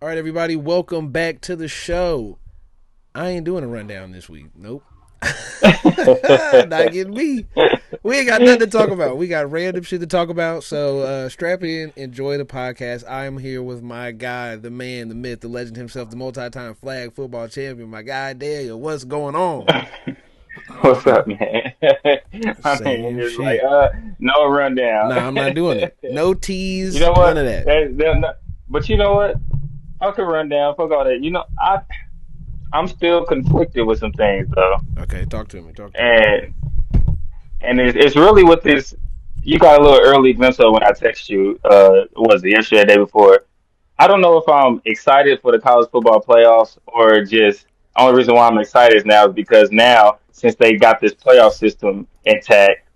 All right, everybody, welcome back to the show. I ain't doing a rundown this week. Nope. Not getting me. We ain't got nothing to talk about. We got random shit to talk about. So strap in, enjoy the podcast. I am here with my guy, the man, the myth, the legend himself, the multi-time flag football champion, my guy Daniel. What's going on? What's up, man? I mean, Same it's like shit. no rundown. Nah, I'm not doing it. No You tease, know none what? of that. But you know what? I could run down. Fuck all that. I'm still conflicted with some things though, Okay, talk to me. Talk to me. and it's really with this. You got a little early glimpse of when I text you. Was it yesterday, or the day before? I don't know if I'm excited for the college football playoffs or just only reason why I'm excited is now is because now since they got this playoff system intact,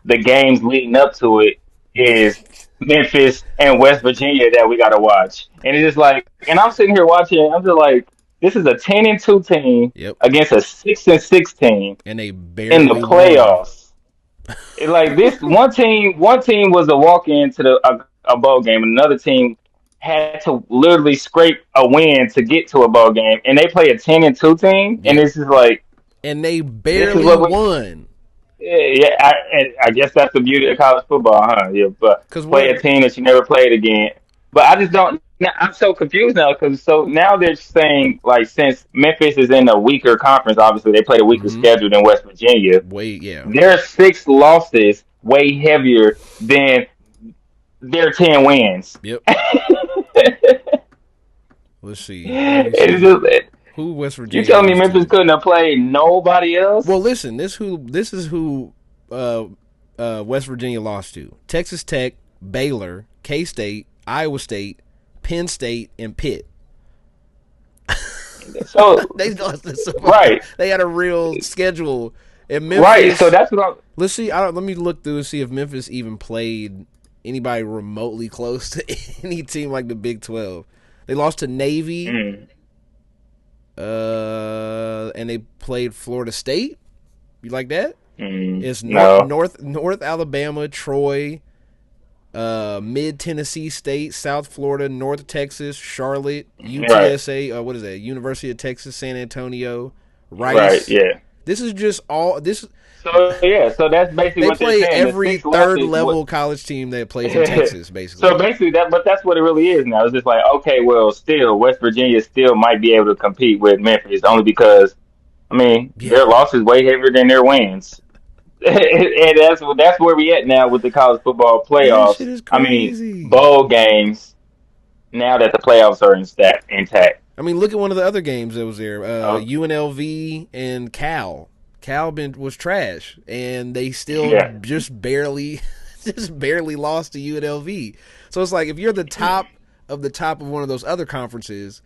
the games leading up to it is Memphis and West Virginia that we got to watch. And it's just like, and I'm sitting here watching, I'm just like, this is a 10-2 team Yep. against a 6-6 team And they in the barely won. playoffs. It, like this one team was a walk into a bowl game, and another team had to literally scrape a win to get to a bowl game, and they play a 10-2 team, and Yep. this is like, And they this is barely what we won. yeah, I guess that's the beauty of college football, huh? Yeah, but Because play what? a team that you never played again. But I just don't. Now, I'm so confused now because so now they're saying like since Memphis is in a weaker conference, obviously they played a weaker Mm-hmm. schedule than West Virginia. Wait, yeah. Their six losses way heavier than their 10 wins. Yep. Let's see. Let me It's see. just Who West you Virginia telling me lost Memphis to? couldn't have played nobody Well, else? listen. This is who West Virginia lost to: Texas Tech, Baylor, K State, Iowa State, Penn State, and Pitt. So They lost to somebody. right, They had a real schedule. And right. So Memphis. that's what I'm. Let's see. I don't, let me look through and see if Memphis even played anybody remotely close to any team like the Big 12. They lost to Navy, Mm, and they played Florida State. You like that? It's no. North Alabama, Troy, Mid Tennessee State, South Florida, North Texas, Charlotte, Right. UTSA. What is that? University of Texas, San Antonio, Right. Rice. Yeah. This is just all this. So yeah. So that's basically They what they're play saying. The every six third losses. What? level college team that plays in Texas, So basically. basically that. But that's what it really is now. It's just like okay, well, still West Virginia still might be able to compete with Memphis only because I mean Yeah, their losses way heavier than their wins. And that's where we at now with the college football that shit playoffs. is I mean crazy. bowl games now that the playoffs are intact. I mean, look at one of the other games that was there. Oh, UNLV and Cal. Was trash, and they still yeah. just barely lost to UNLV. So it's like if you're the top of one of those other conferences,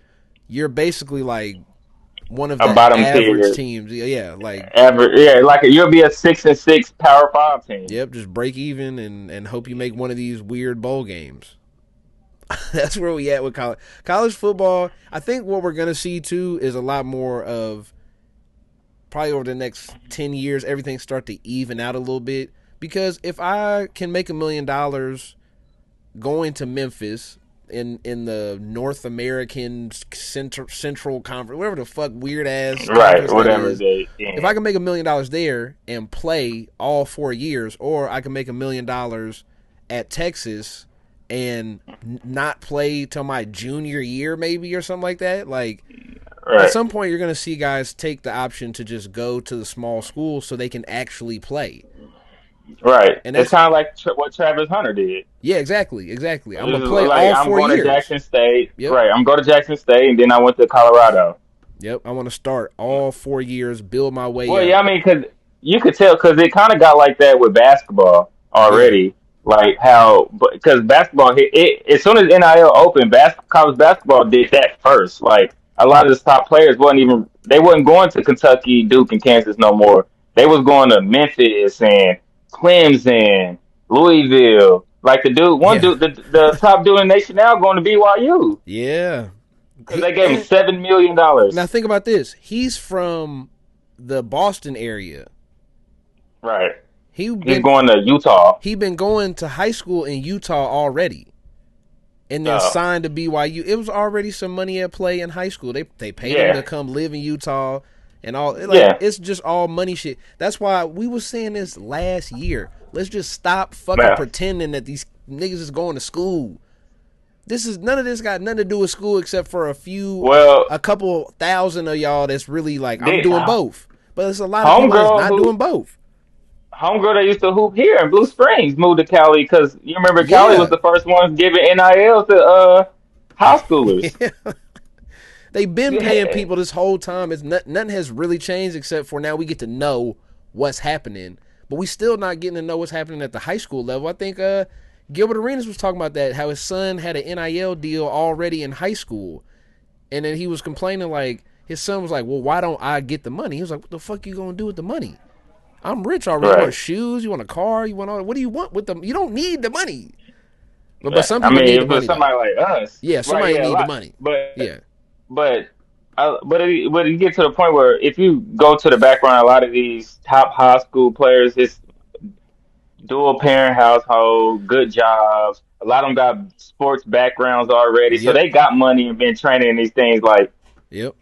you're basically like one of A the bottom average tier. teams. Yeah, like Ever, yeah, like you'll be a 6-6 Power Five team. yep, just break even and hope you make one of these weird bowl games. That's where we at with college football. I think what we're gonna see too is a lot more of probably over the next 10 years, everything start to even out a little bit. Because if I can make $1 million going to Memphis in the North American Central Conference, whatever the fuck weird ass Right, conference that whatever is, they. if Yeah. I can make $1 million there and play all 4 years, or I can make $1 million at Texas and not play till my junior year, maybe, or something like that, like at Right, some point you're going to see guys take the option to just go to the small school so they can actually play. right. And It's that's kind of like what Travis Hunter did. yeah, exactly. I'm It going to was play like all I'm four going to years. Jackson State. Yep. Right, I'm going to Jackson State, and then I went to Colorado. Yep, I want to start all 4 years, build my way Well, up. yeah, I mean, because you could tell because it kind of got like that with basketball Yeah. already. Like how, because basketball hit it as soon as NIL opened, college basketball did that first. Like a lot of the top players wasn't going to Kentucky, Duke, and Kansas no more. They was going to Memphis and Clemson, Louisville. Like one Yeah. dude, the top dude in the nation now going to BYU Yeah. because they gave him $7 million. Now think about this. He's from the Boston area. Right, He he's been going to Utah. he been going to high school in Utah already. and then No. signed to BYU. It was already some money at play in high school. They paid him to Yeah. come live in Utah and all. Like Yeah. it's just all money shit. That's why we was saying this last year. Let's just stop fucking Man. pretending that these niggas is going to school. This is none of this got nothing to do with school except for Well, a couple thousand of y'all that's really like I'm the doing both. But there's a lot of people that's homegirl not who doing both. homegirl that used to hoop here in Blue Springs moved to Cali because you remember Cali was Yeah. the first ones giving NIL to high schoolers. They've been paying Yeah. people this whole time. Nothing has really changed except for now we get to know what's happening. But we still not getting to know what's happening at the high school level. I think Gilbert Arenas was talking about that, how his son had an NIL deal already in high school. And then he was complaining like his son was like, well, why don't I get the money? He was like, what the fuck you gonna do with the money? I'm rich already. You want Right. shoes? You want a car? You want all? What do you want with them? You don't need the money. But some I people need the mean, for money though. somebody like us, Yeah, right? somebody Yeah, a need the lot. money. But Yeah. but but you get to the point where if you go to the background, a lot of these top high school players, it's dual parent household, good jobs. A lot of them got sports backgrounds already, so Yep. they got money and been training in these things. Like Yep.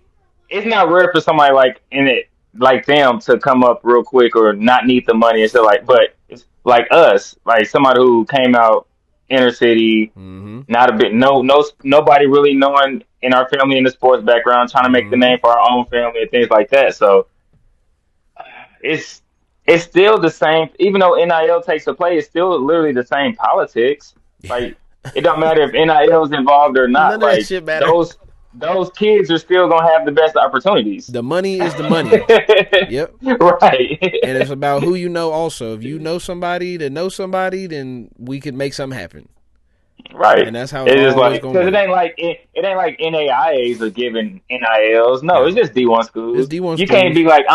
it's not rare for somebody like in it like them to come up real quick or not need the money and so like. But it's like us, like somebody who came out inner city, Mm-hmm. not a bit, nobody really knowing in our family in the sports background, trying to make the Mm-hmm. name for our own family and things like that. So it's it's still the same. Even though NIL takes a play, it's still literally the same politics. Like it don't matter if NIL is involved or not. None of that Like shit matter. those kids are still gonna have the best opportunities. The money is the money. Yep. And Right. it's about who you know also. If you know somebody that knows somebody, then we could make something happen. Right. And that's how it's It's just always like gonna because work. it ain't like NAIAs are giving NILs. No, it's No. just D1 It's schools. D1 You can't schools. be like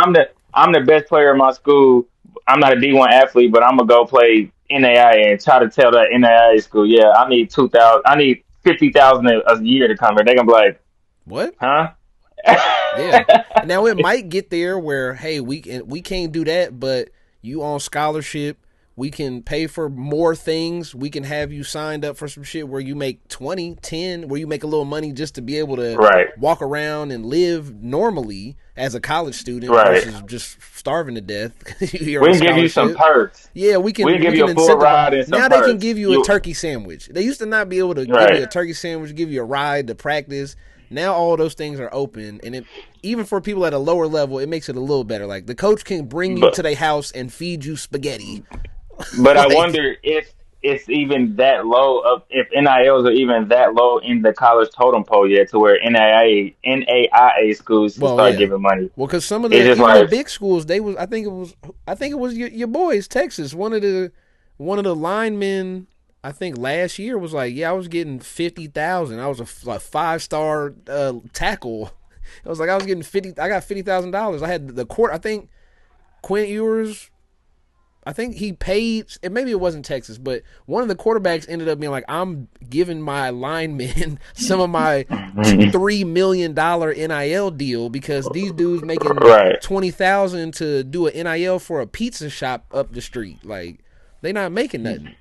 I'm the best player in my school. I'm not a D1 athlete, but I'm gonna go play NAIA and try to tell that NAIA school, yeah, I need 2,000, I need 50,000 a year to come here. They gonna be like, What? huh? Yeah. Now it might get there where hey, we can't do that, but you on scholarship, we can pay for more things. We can have you signed up for some shit where you make 20, 10, where you make a little money just to be able to Right. walk around and live normally as a college student Right. versus just starving to death. You're We on can give you some scholarship. perks. Yeah, We can we give can you a full incentivize. ride and some Now they can perks. give you a You turkey sandwich. They used to not be able to give you a right. turkey sandwich, give you a ride to practice. Now all those things are open, and even for people at a lower level, it makes it a little better. Like the coach can bring you to But their house and feed you spaghetti. But I Like, wonder if it's even that low of if NILs are even that low in the college totem pole yet to where NAIA schools should well, start yeah, giving money. well, because some of It's the just even the like big schools, they was I think it was your boys, Texas. One of the linemen. I think last year was like, yeah, I was getting 50,000. I was a 5-star tackle. I was like, I was getting 50. I got $50,000. I had the court. I think Quint Ewers. I think he paid. And maybe it wasn't Texas, but one of the quarterbacks ended up being like, I'm giving my linemen some of my $3 million NIL deal because these dudes making right, 20,000 to do an NIL for a pizza shop up the street. Like they not making nothing.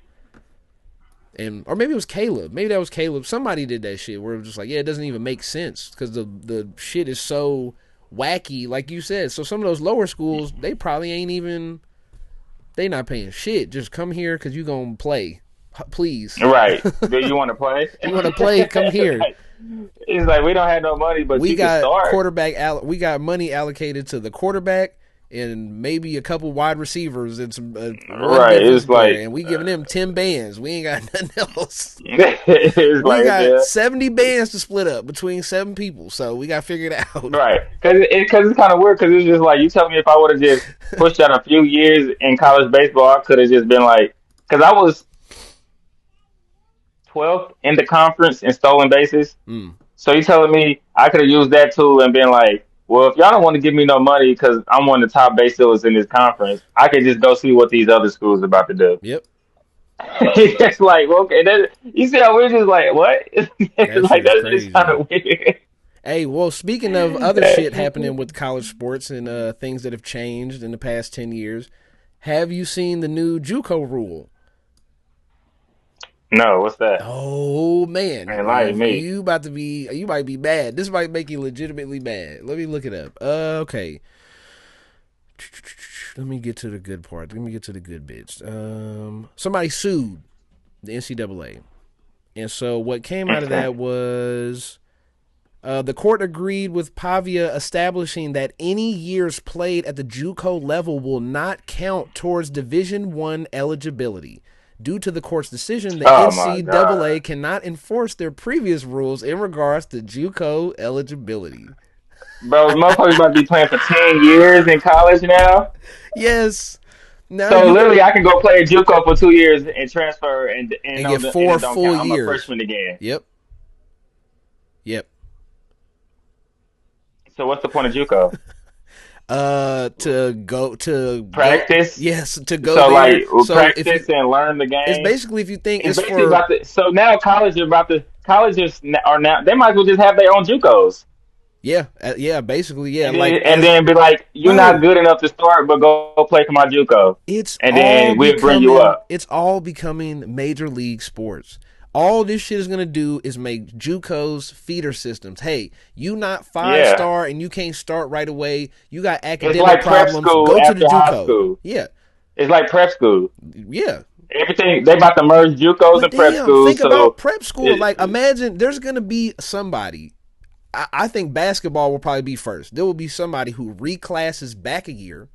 And or maybe it was Caleb. Maybe that was Caleb. Somebody did that shit where it was just like, yeah, it doesn't even make sense because the shit is so wacky, like you said. So some of those lower schools, they probably ain't even they not paying shit. Just come here because you gonna play, please. right. Do you want to play? You want to play? Come here. It's like we don't have no money, but We you can got start. we got money allocated to the quarterback and maybe a couple wide receivers and some one Right. It's defensive player, like and we giving them 10 bands. We ain't got nothing else. it's We like got yeah. 70 bands to split up between 7 people, so we got to figure it out. Right, because it's kind of weird. Because it's just like you tell me if I would have just pushed out a few years in college baseball, I could have just been like, because I was 12th in the conference in stolen bases. Mm, So you telling me I could have used that tool and been like, well, if y'all don't want to give me no money because I'm one of the top base stealers in this conference, I could just go see what these other schools about to do. yep, It's like, well, okay, you see how we're just like, what? that It's shit like is that's just kind crazy. of weird. Hey, well, speaking of other shit happening with college sports and things that have changed in the past 10 years, have you seen the new JUCO rule? No, what's that? Oh man, Enlighten me. you might be mad. This might make you legitimately mad. Let me look it up. Okay. Let me get to the good part. Let me get to the good bits. Somebody sued the NCAA, and so what came out of Okay. that was the court agreed with Pavia, establishing that any years played at the JUCO level will not count towards Division One eligibility. Due to the court's decision, the Oh my God. NCAA cannot enforce their previous rules in regards to JUCO eligibility. Bro, motherfuckers about to be playing for 10 years in college now. Yes, now So you can literally, I can go play at JUCO for 2 years and transfer, and get and four it don't full count. I'm a years. freshman again. Yep, yep. So what's the point of JUCO? To go, Practice. yes, to go So there. like we'll So if you, practice and learn the it's game. basically if you think It's it's basically for about the. So now colleges are now they might as well just have their own JUCOs. yeah, yeah, basically yeah, And like then as be like, you're not bro, good enough to start, but go play for my JUCO, and then we'll bring you up. it's all becoming major league sports. All this shit is gonna do is make JUCOs feeder systems. Hey, you not five Yeah, star and you can't start right away. You got it's academic like prep problems. school Go to the after high JUCO. school. Yeah, It's like prep school. yeah. Everything they about to merge JUCOs But and prep damn, schools. think about So, prep school. it, Like, imagine there's gonna be somebody. I think basketball will probably be first. There will be somebody who reclasses back a year,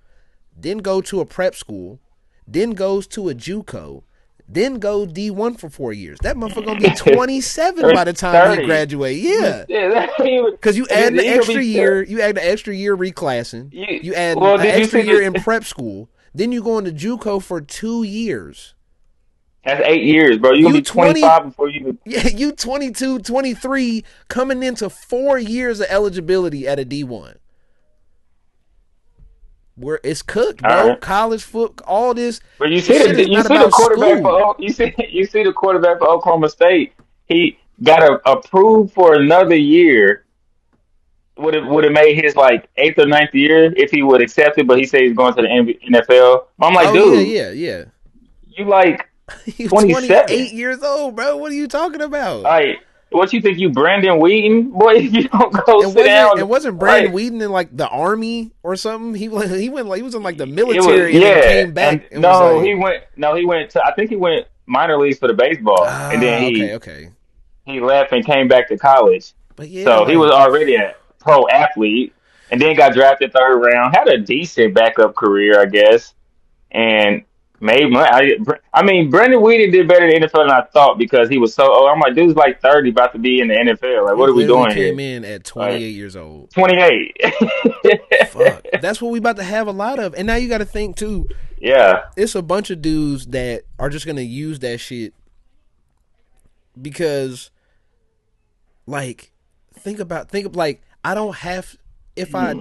then go to a prep school, then goes to a JUCO, then go D1 for 4 years. That motherfucker gonna be 27 or by the time he 30. graduate. Yeah, Yeah, that ain't even, because you and add the he gonna extra be year, you add the extra year reclassing, you. you add an Well, did you extra see year in the? prep school, then you go into JUCO for 2 years. That's 8 years, bro. You're gonna You be 20, 25 before you. yeah, you 22, 23, coming into 4 years of eligibility at a D1. Where it's cooked, All bro. right. College foot, all this. But This shit is you not see the about quarterback for school. you see the quarterback for Oklahoma State. He got approved for another year. Would have made his like eighth or ninth year if he would accept it, but he said he's going to the NFL. I'm like, Oh yeah, dude, yeah, yeah. you like You 28 27. years old, bro. What are you talking about? Like, what you think you Brandon Wheaton? Boy, you don't go And sit wasn't down. and wasn't Brandon Like, Whedon in like the army or something? He went like he was in like the it was military and then yeah, came and back and was like, he went to I think he went minor leagues for the baseball, and then okay, okay. he left and came back to college. But yeah, So he was like already a pro athlete, and then got drafted third round. Had a decent backup career, I guess, and made money. I mean, Brendan Wheaton did better in the NFL than I thought because he was so old. I'm like, dude's like 30, about to be in the NFL. Like, he what are we literally doing came here? in at 28 Like, years old. 28. Fuck. That's what we about to have a lot of. And now you got to think too. Yeah. It's a bunch of dudes that are just gonna use that shit because, like, think of like I don't have if I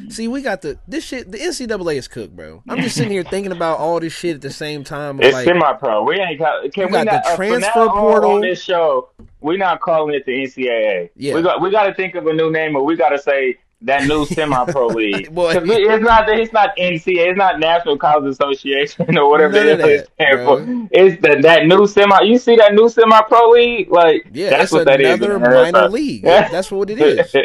see we got this shit. The NCAA is cooked, bro. I'm just sitting here thinking about all this shit at the same time. Of It's like semi-pro. We ain't you can we got the not from now transfer on portal. this show, we're not calling it the NCAA. Yeah. We got to think of a new name, or we got to say that new semi-pro league Boy, because it's not NCAA, it's not National College Association or whatever none the of hell it that, stands for. bro. It's that new semi. You see that new semi-pro league? Like Yeah, that's it's what that is, another man. That's minor a, league. That's what it is.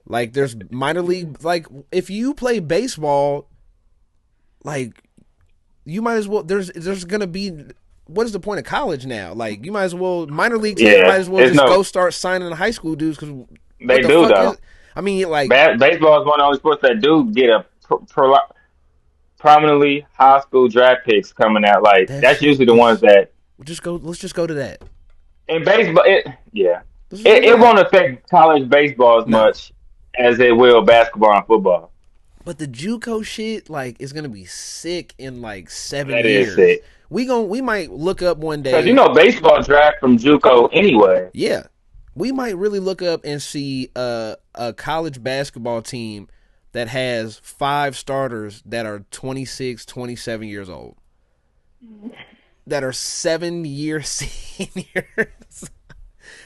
Like there's minor league. Like if you play baseball, like you might as well. There's gonna be. What is the point of college now? Like you might as well minor league teams might yeah. as well It's just no. go start signing high school dudes because what They the do fuck is? though. I mean, like Baseball is one of the only sports that do get a prominently high school draft picks coming out. Like that that's shit usually the ones is. that Just go. Let's just go to that. in baseball. Yeah, Let's just go to it that. won't affect college baseball as No, much as it will basketball and football. but the JUCO shit like is gonna be sick in like seven That is years. it We might look up one because you day. know baseball draft from JUCO anyway. Yeah, we might really look up and see a college basketball team that has five starters that are 26, 27 years old, that are 7 year seniors.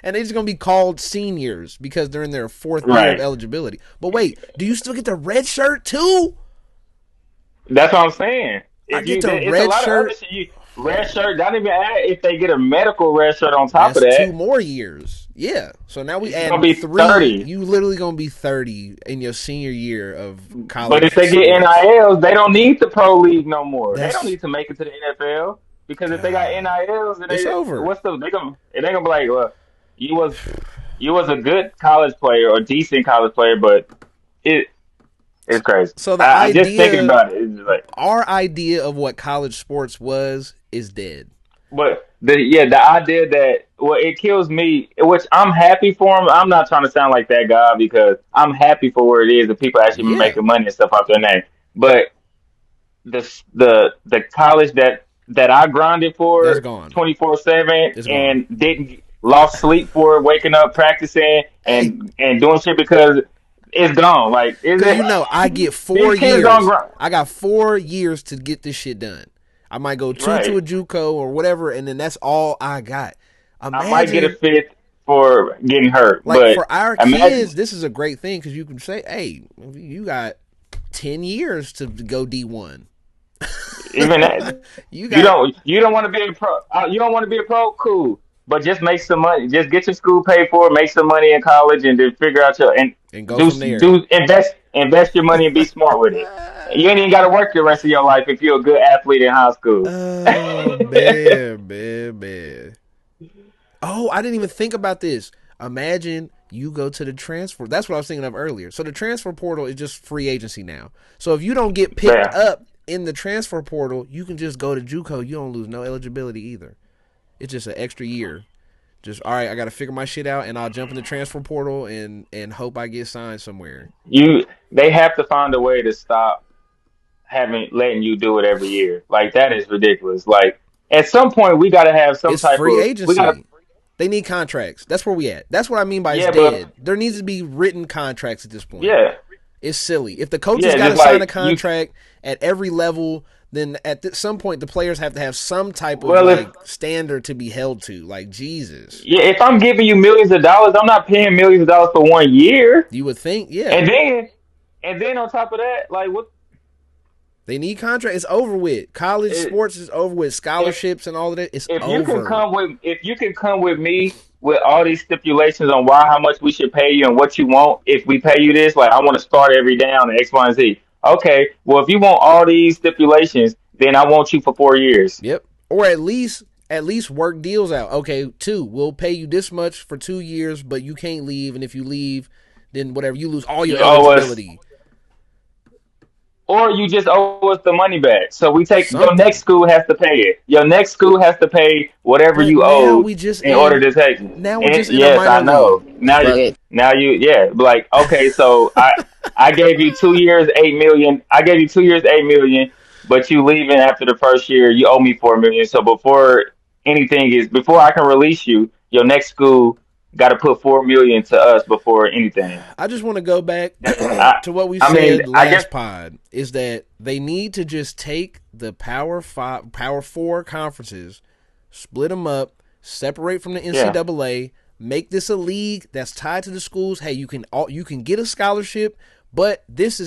And they're just going to be called seniors because they're in their fourth year of Right. eligibility. But wait, do you still get the red shirt too? That's what I'm saying. I If get you, the it's a red lot of other shirt. shit. red shirt. Not even add if they get a medical red shirt on top of That's that. 2 more years. Yeah. So now we You're gonna adding be 3. 30. You literally gonna be 30 in your senior year of But if college they get sports. NILs, they don't need the pro league no more. They don't That's need to make it to the NFL because if they got God. NILs, then It's they over. what's the they gonna it ain't gonna be like, well, you was you was a good college player or decent college player, but it it's crazy. So I just thinking about it, it's just like, our idea of what college sports was is dead. but the idea that well, it kills me, which I'm happy for him. I'm not trying to sound like that guy because I'm happy for where it is. The people actually Yeah, making money and stuff out their name, but the college that I grinded that's for gone. 24/7 It's gone. and didn't lost sleep for waking up practicing Hey, and doing shit because it's gone. Like is because I it? get These four kids don't years. grind. I got 4 years to get this shit done. I might go two to Right. a JUCO or whatever, and then that's all I got. I might get a Imagine, fifth for getting hurt, like but for our imagine kids, this is a great thing because you can say, "Hey, you got 10 years to go D1. even that. You got You don't want to be a pro. You don't want to be a pro. Cool, but just make some money. Just get your school paid for. Make some money in college, and then figure out your and and go from there." do invest your money and be smart with it. You ain't even got to work the rest of your life if you're a good athlete in high school. Oh man, man, man. Oh, I didn't even think about this. Imagine you go to the transfer. That's what I was thinking of earlier. So the transfer portal is just free agency now. So if you don't get picked Yeah, up in the transfer portal, you can just go to JUCO. You don't lose no eligibility either. It's just an extra year. Just all right, I got to figure my shit out, and I'll jump in the transfer portal and hope I get signed somewhere. they have to find a way to stop having letting you do it every year. Like that is ridiculous. Like at some point we got to have some It's type free of we got to agency. They need contracts. That's where we at. That's what I mean by it's yeah, but dead. There needs to be written contracts at this point. yeah. It's silly. If the coaches Yeah, got to just sign a like you. contract at every level, then some point the players have to have some type of Well, if like standard to be held to. Like Jesus, yeah, if I'm giving you millions of dollars, I'm not paying millions of dollars for 1 year. you would think, yeah, And then, and then on top of that, like what? they need contracts. It's over with. College It, sports is over with. if Scholarships and all of that. It's if you can over. come with if you can come with me with all these stipulations on why how much we should pay you and what you want if we pay you this, like I want to start every down and X, Y, and Z. Okay, well if you want all these stipulations, then I want you for 4 years. Yep. Or at least work deals out. Okay, we'll pay you this much for 2 years, but you can't leave, and if you leave, then whatever, you lose all your You owe us eligibility. or you just owe us the money back. So we take your Something. next school has to pay it. Your next school has to pay whatever But you now owed we just in order in to take it. now we're And just in a yes, I minor know. league. Now you yeah, like okay, so I gave you 2 years 8 million. I gave you 2 years 8 million, but you leaving after the first year, you owe me 4 million. So before I can release you, your next school got to put 4 million to us before anything. I just want to go back I to what we I mean, said I guess last pod is that they need to just take the Power 4 conferences, split them up, separate from the yeah, NCAA, make this a league that's tied to the schools. Hey, you can get a scholarship, but this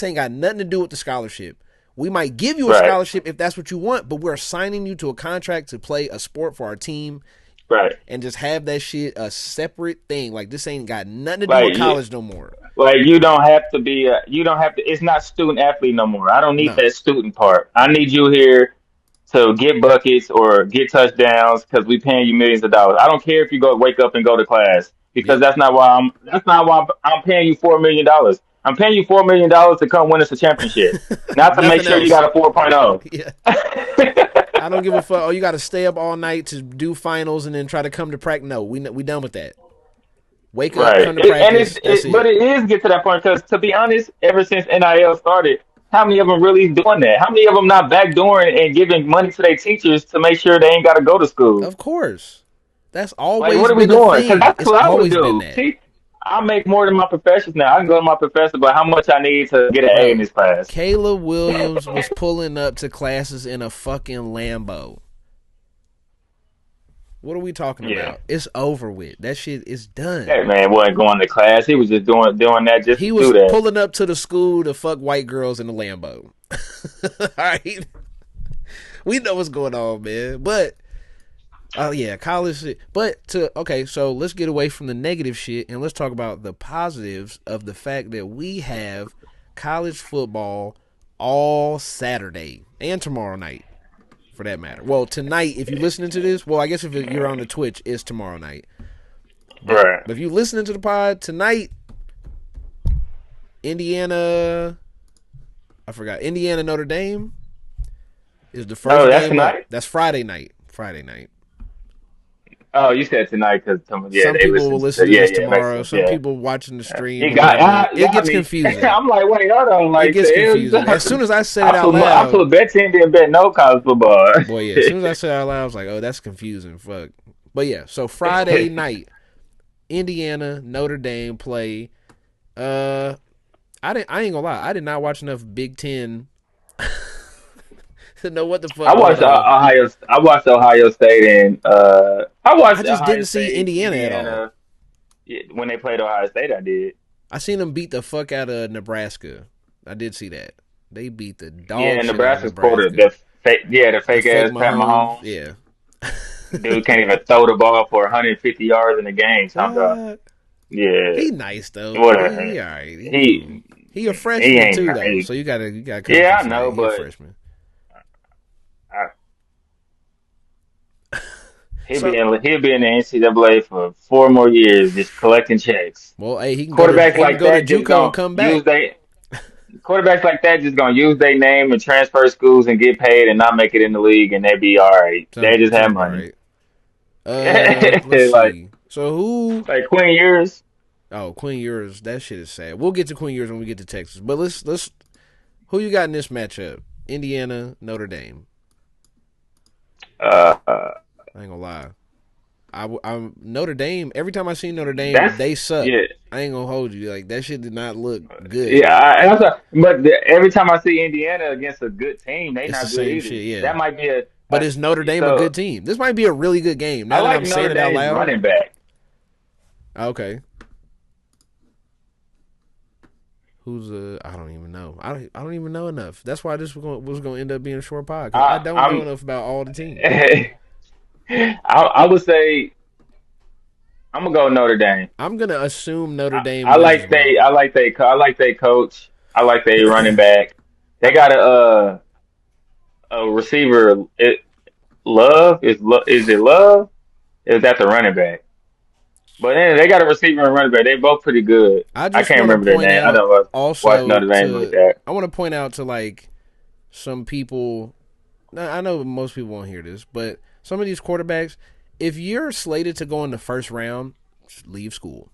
ain't got nothing to do with the scholarship. We might give you a right, scholarship if that's what you want, but we're assigning you to a contract to play a sport for our team right. and just have that shit a separate thing. Like this ain't got nothing to do Like with college no more. Like you don't have to be you don't have to it's not student athlete no more. I don't need No. that student part. I need you here to get buckets or get touchdowns because we paying you millions of dollars. I don't care if you go wake up and go to class because Yep. that's not why I'm paying you $4 million. I'm paying you $4 million to come win us a championship, not to make Nothing sure you else. got a 4.0. Yeah. I don't give a fuck. Oh, you got to stay up all night to do finals and then try to come to practice. No, we done with that. Wake up, Right. come to practice. That's But it. it is get to that point because to be honest, ever since NIL started, how many of them really doing that? How many of them not backdooring and giving money to their teachers to make sure they ain't got to go to school? Of course. That's Like, what always are we been a doing? Because thing. that's It's what I would always been do. that. See, I make more than my professors now. I can go to my professor, but how much I need to get an A in Bro, this class? Caleb Williams was pulling up to classes in a fucking Lambo. What are we talking Yeah, about? It's over with. That shit is done. that man wasn't going to class. He was just doing that just He to do was that. pulling up to the school to fuck white girls in a Lambo. All right. We know what's going on, man. But oh yeah, college shit. But so let's get away from the negative shit and let's talk about the positives of the fact that we have college football all Saturday and tomorrow night, for that matter. Well, tonight, if you're listening to this, well, I guess if you're on the Twitch, it's tomorrow night. Right. But if you're listening to the pod tonight, Indiana, I forgot, Indiana Notre Dame is the Oh, first that's game up. tonight. That's Friday night. Friday night. Oh, you said tonight because yeah, Some they people will listen listen to to yeah, this yeah, it makes tomorrow. sense. Some Yeah, people watching the stream it or whatever. It got gets me. confusing. I'm like, wait, hold on, It like gets the confusing. As soon as I said it out I loud, put bet team didn't bet no college football. boy, yeah. As soon as I said it out loud, I was like, oh, that's confusing. Fuck. But yeah, so Friday night, Indiana Notre Dame play. I ain't gonna lie. I did not watch enough Big Ten to know what the fuck going on. I watched Ohio State and I I watched just Ohio didn't see State, Indiana at all. Indiana. Yeah, when they played Ohio State, I did. I seen them beat the fuck out of Nebraska. I did see that. They beat the Yeah, dog shit out of Nebraska's quarter Nebraska. the fake, yeah, the The fake fake ass Pat Mahomes, Mahomes. yeah. Dude can't even throw the ball for 150 yards in the game. Sometimes, uh, yeah, he nice though. whatever. He alright. He cool. He He a he freshman ain't. too though, He, so you gotta cut him yeah, some I know, slack. He a but freshman. I, So he'll be in the NCAA for 4 more years, just collecting checks. well, hey, Quarterbacks he can like go to that just JUCO and gonna come use back. they quarterbacks like that just gonna use their name and transfer schools and get paid and not make it in the league and they be all right. They just Sound have about money. right. Let's like see. So who? like Quinn Ewers. Oh, Quinn Ewers. That shit is sad. We'll get to Quinn Ewers when we get to Texas. But let's. Who you got in this matchup? Indiana, Notre Dame. Uh, uh, I ain't gonna lie. I'm Notre Dame. Every time I see Notre Dame, that's they suck. yeah. I ain't gonna hold you. Like that shit did not look good. Yeah, every time I see Indiana against a good team, they It's the not good same either. shit. Yeah. That might be But is Notre Dame a so. good team? This might be a really good game. I Now that like I'm saying Notre it out Dame's loud. running back. Okay. Who's I don't even know. I don't even know enough. That's why this was gonna end up being a short pod because I don't know I'm. enough about all the teams. I would say I'm gonna go Notre Dame. I'm gonna assume Notre Dame I wins as like well. I like they coach. I like they running back. They got a receiver. Is it Love? Is that the running back? But then they got a receiver and running back. They both pretty good. I I just can't want to remember their point name. I out don't watch also Notre Dame like to that. I want to point out to like some people. I know most people won't hear this, but some of these quarterbacks, if you're slated to go in the first round, just leave school.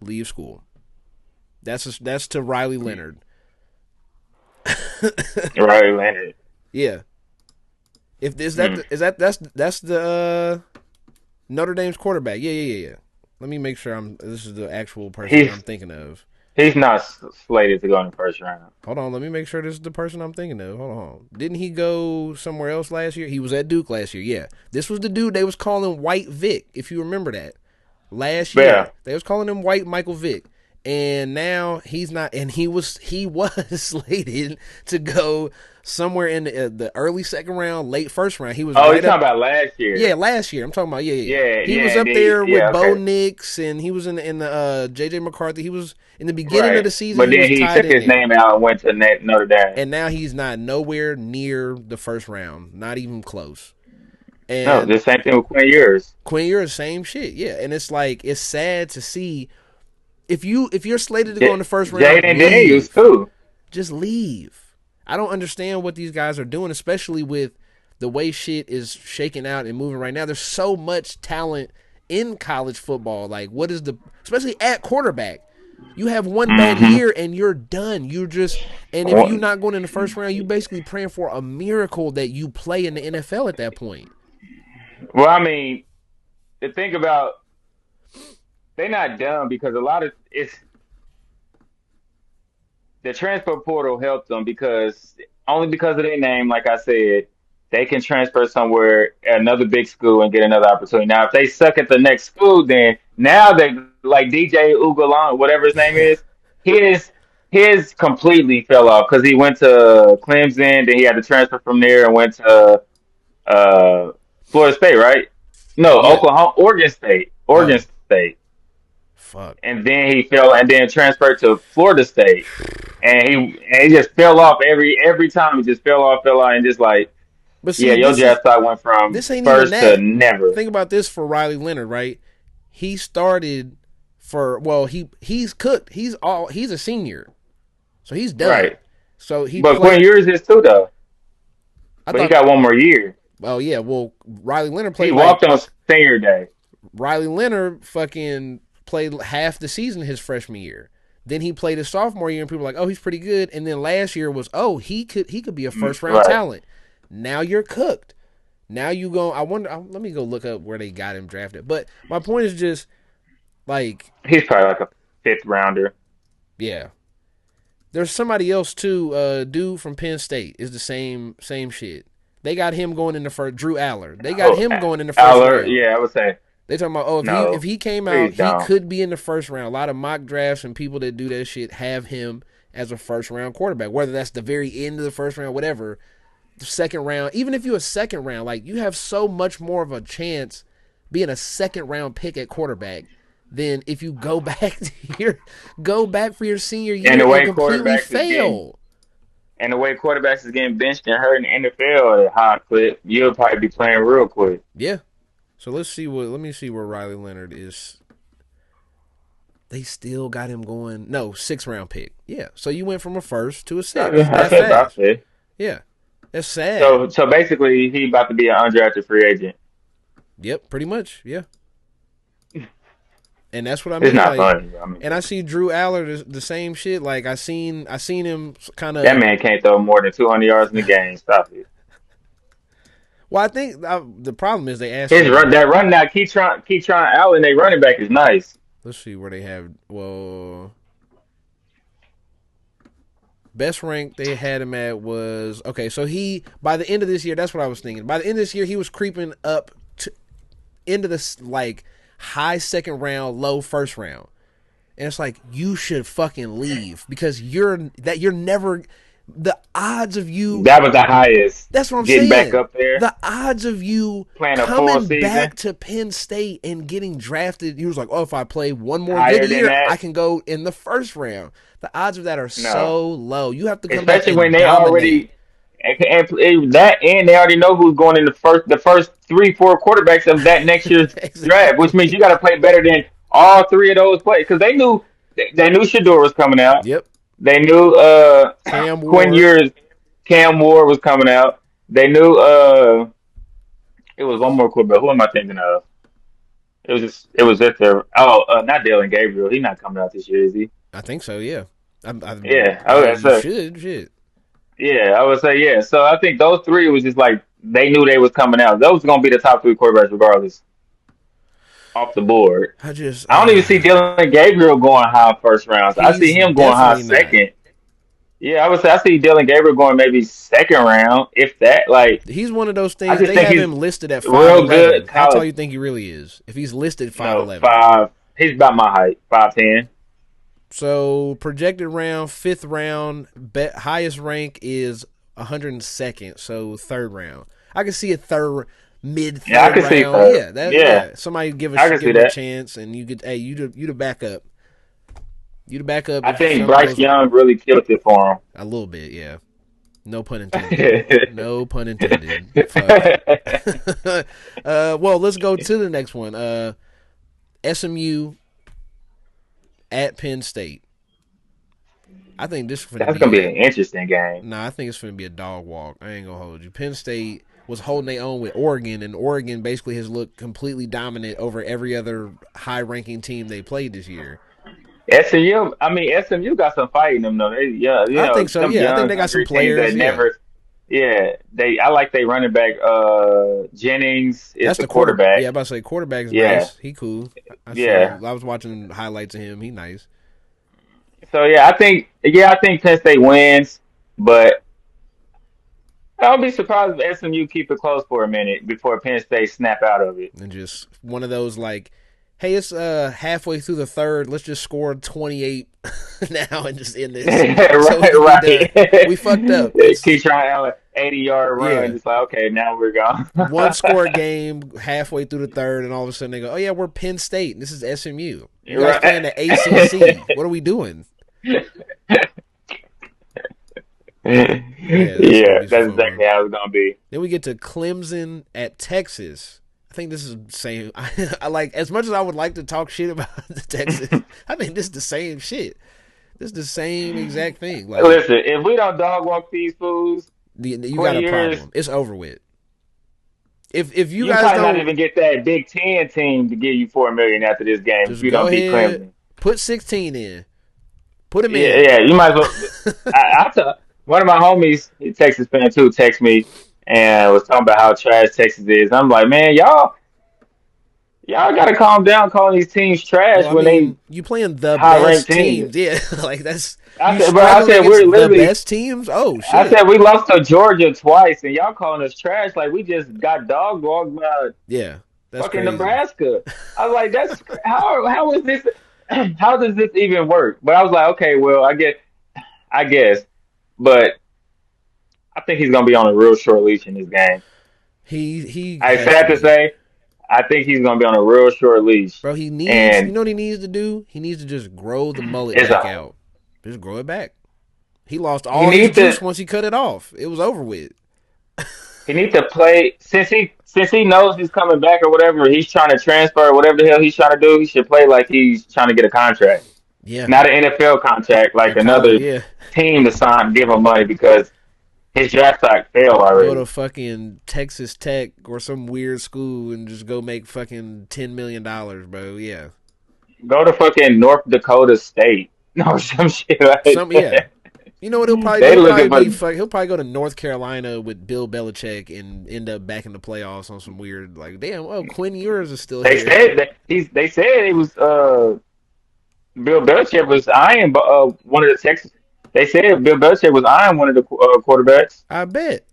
Leave school. That's to Riley Leonard. Right, Leonard. Yeah. If is that Mm. the, is that's the Notre Dame's quarterback. Yeah. Let me make sure this is the actual person He's I'm thinking of. he's not slated to go in the first round. Hold on, let me make sure this is the person I'm thinking of. Hold on. Didn't he go somewhere else last year? He was at Duke last year. Yeah. This was the dude they was calling White Vic, if you remember that. Last But yeah, year. They was calling him White Michael Vick. And now he's not, and he was slated to go somewhere in the early second round, late first round. He was oh, you right talking up. about last year? Yeah, last year. I'm talking about yeah. Yeah, He was yeah, up there with yeah. Bo Okay, Nix, and he was in the JJ McCarthy. He was in the beginning of right. the season. But He then was he tied took in his there, name out and went to Notre Dame. and now he's not nowhere near the first round, not even close. No, And the same thing with Quinn Ewers. Quinn, you're the same shit, yeah. And it's like it's sad to see if you're slated to go in the first round, Jaden Daniels leave. too. Just leave. I don't understand what these guys are doing, especially with the way shit is shaking out and moving right now. There's so much talent in college football. Like, what is especially at quarterback? You have one bad Hmm. year and you're done. And if you're not going in the first round, you basically praying for a miracle that you play in the NFL at that point. Well, I mean, the thing about they're not dumb because a lot of it's the transfer portal helped them because only because of their name, like I said, they can transfer somewhere at another big school and get another opportunity. Now, if they suck at the next school, then now they like DJ Ugalon, whatever his name is, his his completely fell off because he went to Clemson, then he had to transfer from there and went to uh, Florida State, right? No, Yeah. Oklahoma, Oregon State, Oregon Oh, State, fuck. and then he fell and then transferred to Florida State, and he just fell off every time. He just fell off, and just like But yeah, see, your draft stock went from this ain't even first to that. never. Think about this for Riley Leonard, right? He started for he's cooked. He's a senior, so he's done. Right, So he but Quinn played. Ewers is too though. I But he thought. got one more year. Oh yeah, well Riley Leonard He played like walked on senior day. Riley Leonard fucking played half the season his freshman year. Then he played his sophomore year, and people were like, "Oh, he's pretty good." And then last year was, "Oh, he could be a first round Right. talent." Now you're cooked. Now you go. I wonder. Let me go look up where they got him drafted. But my point is just like, He's probably like a fifth rounder. yeah. There's somebody else too. Dude from Penn State is the same shit. They got him going in the first. Drew Aller. They got Oh, him going in the first Aller. round. Yeah, I would say They talking about, oh, if no. he came out, Please he don't. could be in the first round. A lot of mock drafts and people that do that shit have him as a first round quarterback. Whether that's the very end of the first round, whatever. The second round, even if you're a second round, like you have so much more of a chance being a second round pick at quarterback than if you go back to go back for your senior And year the and way completely quarterbacks is getting fail. and the way quarterbacks is getting benched and hurt in the NFL at a high clip, you'll probably be playing real quick. Yeah. So let me see where Riley Leonard is. They still got him going. No, 6th round pick. Yeah. So you went from a first to a sixth I that said about fast. it. Yeah. That's sad. So basically, he about to be an undrafted free agent. Yep, pretty much. Yeah. And that's what I It's mean. not Like, funny. I mean, and I see Drew Aller the same shit. Like I seen him kind that of. man can't throw more than 200 yards in the game. Stop it. Well, I think the problem is they asked His run, him. that run now, Keytron Allen, they running back is nice. Let's see where they have. Well, best rank they had him at was okay. So he by the end of this year, that's what I was thinking. By the end of this year, he was creeping up to into this like high second round, low first round, and it's like you should fucking leave because you're never the odds of you. That was the highest. That's what I'm Getting back saying. up there, The odds of you playing a full coming season, back to Penn State and getting drafted, he was like, oh, if I play one more good higher than year, I that. can go in the first round. The odds of that are No, so low. You have to come back especially when and they dominate. already that and they already know who's going in the first 3-4 quarterbacks of that next year's draft, which means Exactly. you got to play better than all three of those players because they knew Shador was coming out. Yep. They knew Cam Quinn Ward. Ewers, Cam Ward was coming out. They knew it was one more quarterback. Who am I thinking of? It was just there. Oh, not Dylan Gabriel. He's not coming out this year, is he? I think so, yeah. Yeah. Okay. You So should. Shit. yeah, I would say yeah. So I think those three was just like they knew they was coming out. Those were gonna be the top three quarterbacks regardless off the board. I just, I don't even see Dylan Gabriel going high first rounds. I see he's him going high definitely not. second. Yeah, I would say I see Dylan Gabriel going maybe second round, if that. Like He's one of those I things. just They think have he's him listed at real good 5'11". How tall college. you think he really is? If he's listed No, 5'11". five. He's about my height, 5'10". So projected round, 5th round, highest rank is 102nd. So 3rd round. I can see a mid Yeah, I third can see round. that. Yeah, that Yeah, yeah. Somebody I can give see him a that. chance, and you get you the backup. You the backup I if think something Bryce goes Young really killed it for a little bit. Yeah, no pun intended. him. No pun intended. Fuck. Well, let's go to the next one. SMU at Penn State. I think this is going to That's gonna be be an interesting game. I think it's going to be a dog walk. I ain't going to hold you. Penn State was holding their own with Oregon, and Oregon basically has looked completely dominant over every other high-ranking team they played this year. SMU got some fight in them though. They, yeah, I think so. them Yeah, I think young, they got some hungry teams players. that Yeah, never. Yeah, I like they running back. Jennings is that's the the quarter. Yeah, quarterback. I'm about to say quarterback's Yeah, nice. He cool. yeah. I was watching highlights of him. He nice. So I think Penn State wins, but I'll be surprised if SMU keep it close for a minute before Penn State snap out of it. And just one of those like hey, it's halfway through the third. Let's just score 28 now and just end this so we Right, can be done. We fucked up. right. It's Keep trying to 80-yard run. yeah. It's like, okay, now we're gone. One score game halfway through the third, and all of a sudden they go, "Oh yeah, we're Penn State. This is SMU. You guys playing the ACC. What are we doing?" Yeah, that's gonna Yeah, be some that's fun. exactly how it's gonna be. Then we get to Clemson at Texas. I think this is the same. I like as much as I would like to talk shit about the Texas. I think this is the same shit. This is the same exact thing. Like Listen, if we don't dog walk these fools, you got Quinn a Ewers, problem. It's over with. If you you guys might not don't even get that Big Ten team to give you $4 million after this game if just you go don't beat ahead, Clemson. put 16 in, put him Yeah, in. yeah, you might as well. I tell one of my homies, he Texas fan too, text me and was talking about how trash Texas is. I'm like, man, y'all got to calm down calling these teams Well, trash I when they mean, you playing the high ranked best teams. teams. Yeah, like that's I you said, bro, I struggling said we're against the literally. best teams. Oh I shit. said we lost to Georgia twice, and y'all calling us trash like we just got dog walked by Yeah, that's fucking crazy. Nebraska. I was like, that's how is this? How does this even work? But I was like, okay, well, I guess, but I think he's gonna be on a real short leash in this game. He I has to sad to be. say, I think he's gonna be on a real short leash, Bro, he needs, you and know what he needs to do? He needs to just grow the mullet it's back a out. Just grow it back. He lost he all his needs to juice once he cut it off. It was over with. he needs to play since he knows he's coming back or whatever. He's trying to transfer or whatever the hell he's trying to do. He should play like he's trying to get a contract, Yeah. not an NFL contract, like In college, another yeah. team to sign, give him money because his draft stock failed Go to already. fucking Texas Tech or some weird school and just go make fucking $10 million, bro. Yeah. Go to fucking North Dakota State. No, some shit like Yeah. that. You know what he'll probably do? They looking for. He'll probably go to North Carolina with Bill Belichick and end up back in the playoffs on some weird like damn. Oh, Quinn Ewers is still They here. said that they said it was Bill Belichick was eyeing one of the Texas. They said Bill Belichick was eyeing one of the quarterbacks. I bet.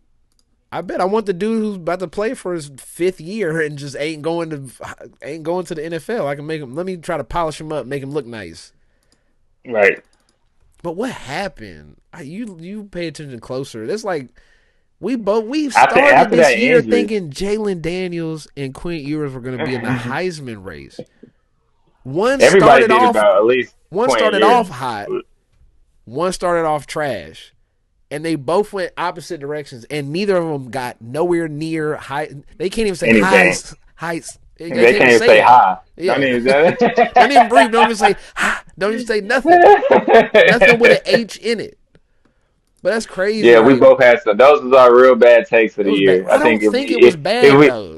I bet. I want the dude who's about to play for his fifth year and just ain't going to the NFL. I can make him. Let me try to polish him up, make him look nice. Right. But what happened? You pay attention closer. It's like we After started after this that year injury, thinking Jalen Daniels and Quinn Ewers were going to be in the Heisman race. One everybody started did off about at least one 20 started years. off hot, one started off trash, and they both went opposite directions, and neither of them got nowhere near high. They can't even say Anything. heights. They can't They even can't even say say it. hi. Don't Yeah, even say don't even breathe. Don't even say ha. Don't even say nothing. Nothing with an H in it. But that's crazy. Yeah, we Like both had some. Those was our real bad takes of it the was bad. year. I I think don't think it was if bad we though.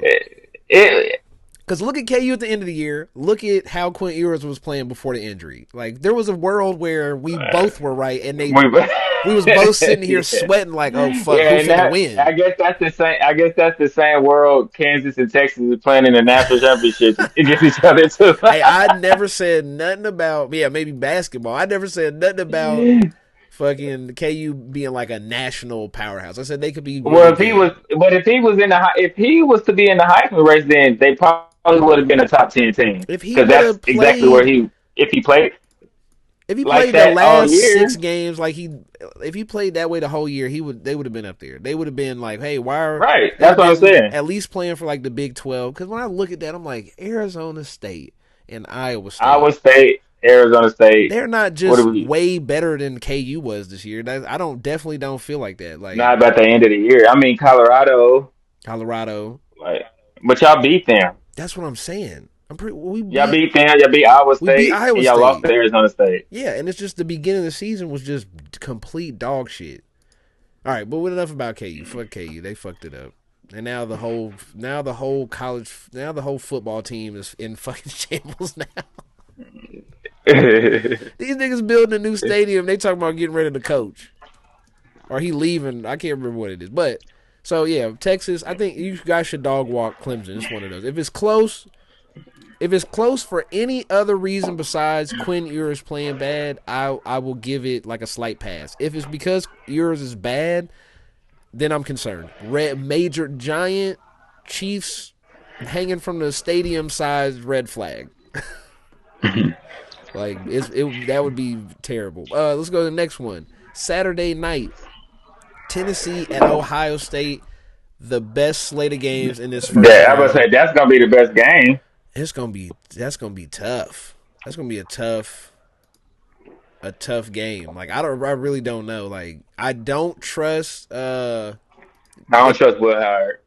it Because look at KU at the end of the year. Look at how Quinn Ewers was playing before the injury. Like there was a world where we both were right, and we we was both sitting here yeah. sweating like, oh fuck, Yeah, who and finna that I win? guess that's the same. I guess that's the same world Kansas and Texas are playing in the national championship against each other too. Hey, I never said nothing about maybe basketball. I never said nothing about fucking KU being like a national powerhouse. I said they could be really Well, if he was, good. but if he was if he was to be in the Heisman race, then they probably would have been a top 10 team If he because would that's have exactly where played if he played If he like played the that all last six year, games if he played that way the whole year, they would have been up there. They would have been like, hey, why are right? they would That's have what I'm been saying. at least playing for like the Big 12? Because when I look at that, I'm like Arizona State and Iowa Iowa State. State, Arizona State. They're not What are just we? way better than KU was this year. I don't definitely don't feel like that. Like Not about the end of the year. I mean, Colorado, Colorado, like, but y'all beat them. that's what I'm saying. I'm pretty. We Y'all beat beat them. Y'all beat Iowa we beat State, Iowa and y'all lost State. to Arizona State. Yeah, and it's just the beginning of the season was just complete dog shit. All right, but with enough about KU. Fuck KU. They fucked it up. And now the whole football team is in fucking shambles now. These niggas building a new stadium. They talking about getting rid of the coach. Or he leaving. I can't remember what it is. But, so yeah, Texas, I think you guys should dog walk Clemson. It's one of those. If it's close for any other reason besides Quinn Ewers playing bad, I will give it like a slight pass. If it's because Ewers is bad, then I'm concerned. Major giant Chiefs hanging from the stadium sized red flag. Like that would be terrible. Let's go to the next one. Saturday night, Tennessee at Ohio State. The best slate of games in this first That I would round. say that's gonna be the best game. That's gonna be tough. That's gonna be a tough game. Like I really don't know. Like I don't trust I the don't trust Will Howard.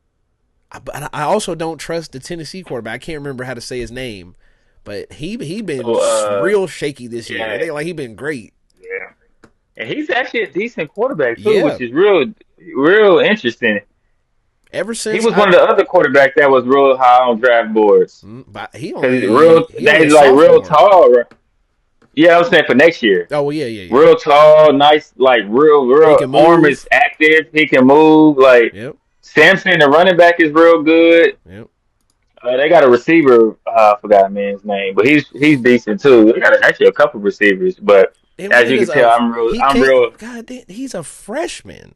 but I also don't trust the Tennessee quarterback. I can't remember how to say his name, but he been So real shaky this year. yeah, It ain't like he been great. yeah. And he's actually a decent quarterback too, Yeah, which is real interesting. ever He since was one of the other quarterbacks that was real high on draft boards but because real he only a they like real sophomore. tall. Right? Yeah, I was saying for next year. Oh well, yeah. Real tall, nice, like He real can arm is move. active. He can move. Like Yep, Samson, the running back, is real good. yep. They got a receiver. I forgot man's name, but he's decent too. They got actually a couple receivers, but And what as it you can is, tell, I'm real. he I'm can't. real. God damn, he's a freshman.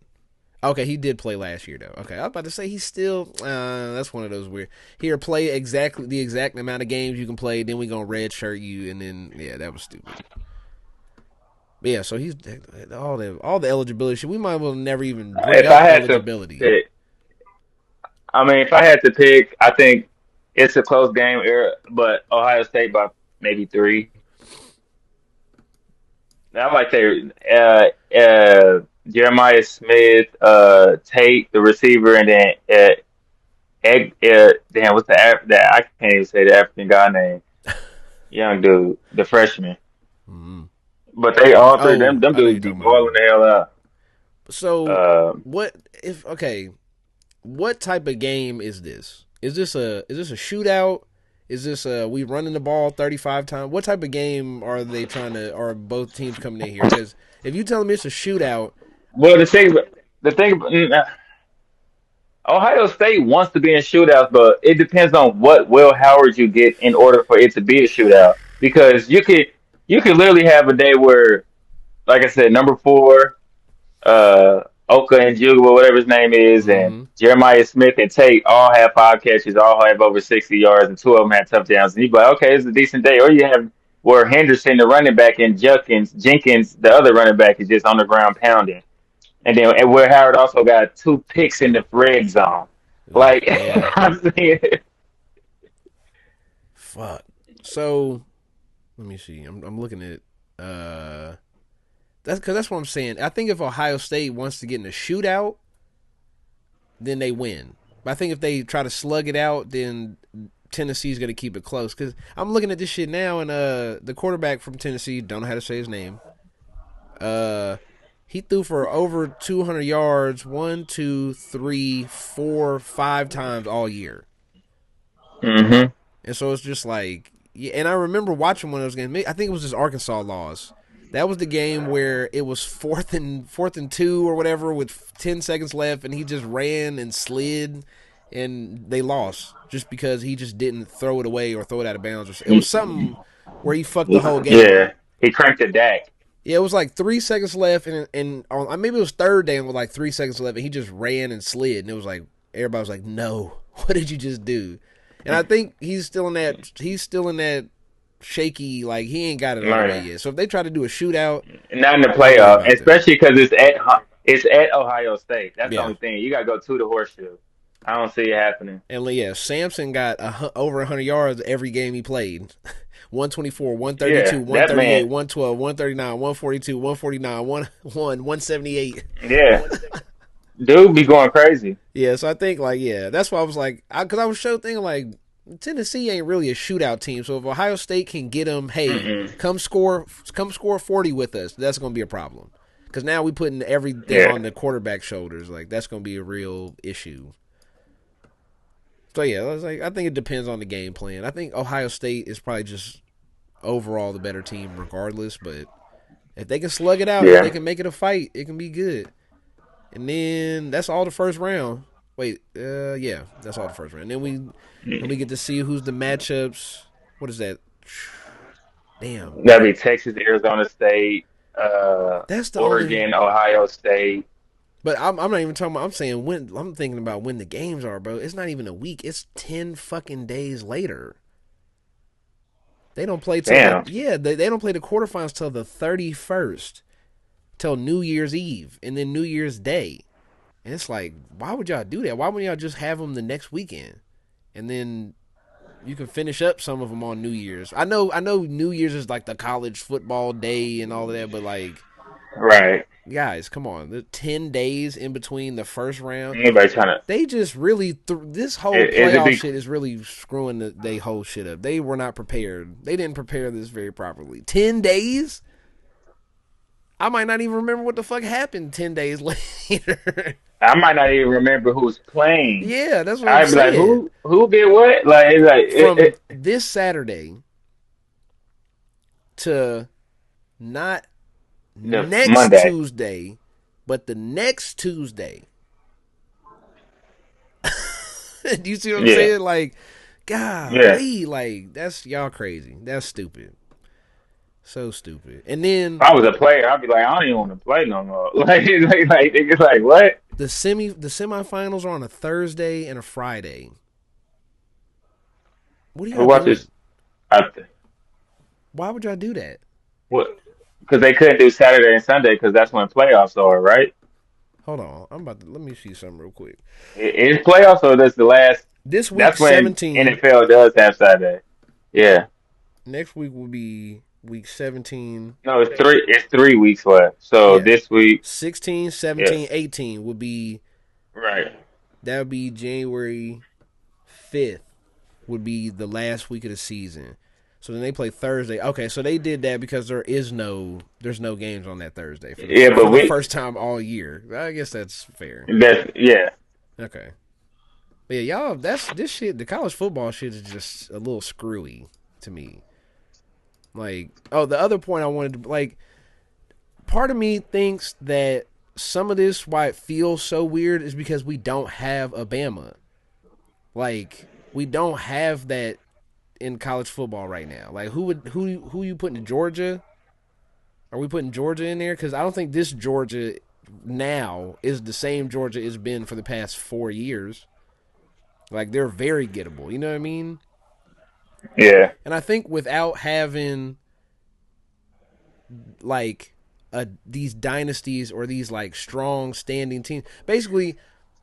Okay, he did play last year though. Okay, I was about to say he's still. That's one of those weird. Here, play exactly the exact amount of games you can play. Then we gonna red shirt you, and then yeah, that was stupid. But yeah, so he's all the eligibility shit. We might as well never even bring If I up had to eligibility. pick, I mean, if I had to pick, I think it's a close game, but Ohio State by maybe three. I like Jeremiah Smith, Tate, the receiver, and then damn, what's that? I can't even say the African guy name. Young dude, the freshman. Mm-hmm. But they all three, Oh, them I know you're dudes be talking about. balling the hell out. So Um, what if okay? What type of game is this? Is this a shootout? Is this we running the ball 35 times? What type of game are they trying to? Are both teams coming in here? Because if you tell me it's a shootout, well, Ohio State wants to be in shootouts, but it depends on what Will Howard you get in order for it to be a shootout. Because you could literally have a day where, like I said, number four, Oka and Jugaba, whatever his name is, and mm-hmm, Jeremiah Smith and Tate all have 5 catches, all have over 60 yards, and two of them had touchdowns. And you be like, okay, it's a decent day. Or you have where Henderson, the running back, and Jenkins, the other running back, is just on the ground pounding. And where Howard also got 2 picks in the red zone. ugh, Like, yeah, I'm saying, fuck. So let me see. I'm looking at that's because that's what I'm saying. I think if Ohio State wants to get in a shootout, then they win. But I think if they try to slug it out, then Tennessee's going to keep it close. Because I'm looking at this shit now, and the quarterback from Tennessee, don't know how to say his name. He threw for over 200 yards, one, two, three, four, 5 times all year. hmm And so it's just like, yeah. And I remember watching one of those games. I think it was this Arkansas loss. That was the game where it was fourth and 2 or whatever with 10 seconds left, and he just ran and slid, and they lost just because he just didn't throw it away or throw it out of bounds. It was something where he fucked the whole game yeah, up. he cranked a Dak. Yeah, it was like 3 seconds left, and on, maybe it was third down with like 3 seconds left, and he just ran and slid, and it was like everybody was like, "No, what did you just do?" And I think he's still in that. He's still in that shaky. Like he ain't got it all the way Learning. yet. So if they try to do a shootout, Not in the don't worry playoff, about that. especially because it's at Ohio State. That's the Yeah, only thing. You got to go to the horseshoe. I don't see it happening. and yeah, Samson got over 100 yards every game he played. 124, Yeah, 132, that man. 138, 112, 139, 142, 149, 178. Yeah, dude be going crazy. Yeah, so I think like yeah, that's why I was like, because I was so thinking like Tennessee ain't really a shootout team. So if Ohio State can get them, hey, Mm-mm. come score 40 with us, that's gonna be a problem. Because now we putting everything Yeah, on the quarterback shoulders. Like that's gonna be a real issue. So yeah, I think it depends on the game plan. I think Ohio State is probably just overall the better team, regardless. But if they can slug it out, if they yeah, can make it a fight, it can be good. And then that's all the first round. Wait, yeah, that's all the first round. And then we get to see who's the matchups. What is that? Damn, that'd be Texas, Arizona State, that's the only. Oregon, Ohio State. But I'm not even talking about. I'm saying when. I'm thinking about when the games are, bro. It's not even a week. It's 10 fucking days later. They don't play till Damn. they don't play the quarterfinals till the 31st, till New Year's Eve, and then New Year's Day. And it's like, why would y'all do that? Why wouldn't y'all just have them the next weekend, and then you can finish up some of them on New Year's? I know New Year's is like the college football day and all of that, but like, Right. guys, come on, the 10 days in between the first round, Anybody trying to? they just really this whole Is it playoff be? shit is really screwing they whole shit up. They were not prepared. They didn't prepare this very properly. 10 days. I might not even remember what the fuck happened 10 days later. I might not even remember who's playing. Yeah, that's what I'm I'd be like, saying. who did what? Like, it's like From this Saturday to not the next Monday. Tuesday, but the next Tuesday. Do you see what I'm Yeah, saying? Like, yeah. golly, like that's y'all crazy. That's stupid. So stupid. And then If I was a player, I'd be like, I don't even want to play no more. Like it's like what? the semifinals are on a Thursday and a Friday. What are Who y'all watches? doing? I, Why would y'all do that? what? Because they couldn't do Saturday and Sunday because that's when playoffs are, right? Hold on. I'm about to let me see something real quick. It's playoffs, or that's the last. This week That's when 17. NFL does have Saturday. Yeah. Next week will be week 17. No, it's three. It's 3 weeks left. So Yeah. this week, 16, yeah, 17, 18 would be right. that would be January 5th would be the last week of the season. So then they play Thursday. Okay, so they did that because there's no games on that Thursday Yeah, for but the we. first time all year. I guess that's fair. That's yeah. Okay. But yeah, y'all, this shit. The college football shit is just a little screwy to me. Like, oh, the other point I wanted to like. Part of me thinks that some of this why it feels so weird is because we don't have a Bama. Like, we don't have that in college football right now. Like, who you putting in Georgia? Are we putting Georgia in there? Because I don't think this Georgia now is the same Georgia it's been for the past 4 years. Like, they're very gettable. You know what I mean? Yeah. And I think without having like these dynasties or these like strong standing teams, basically,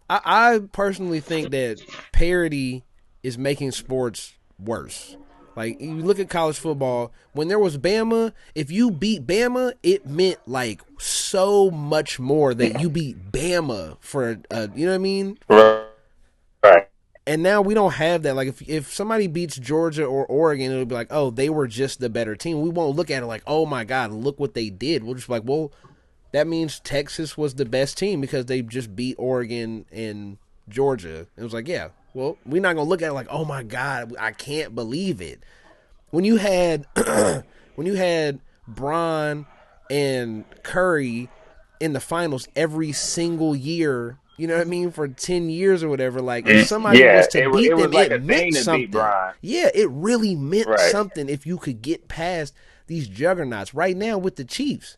I personally think that parity is making sports worse. Like, you look at college football, when there was Bama, if you beat Bama, it meant like so much more that you beat Bama for you know what I mean? Right. Right. And now we don't have that. Like, if somebody beats Georgia or Oregon, it'll be like, oh, they were just the better team. We won't look at it like, oh my God, look what they did. We'll just be like, well, that means Texas was the best team because they just beat Oregon and Georgia. It was like, yeah, well, we're not gonna look at it like, oh my God, I can't believe it. When you had when you had Braun and Curry in the finals every single year, you know what I mean, for 10 years or whatever, like, if somebody Yeah. was to It beat was them, like it a meant thing to beat something. Brian. Yeah, it really meant Right. something if you could get past these juggernauts. Right now with the Chiefs,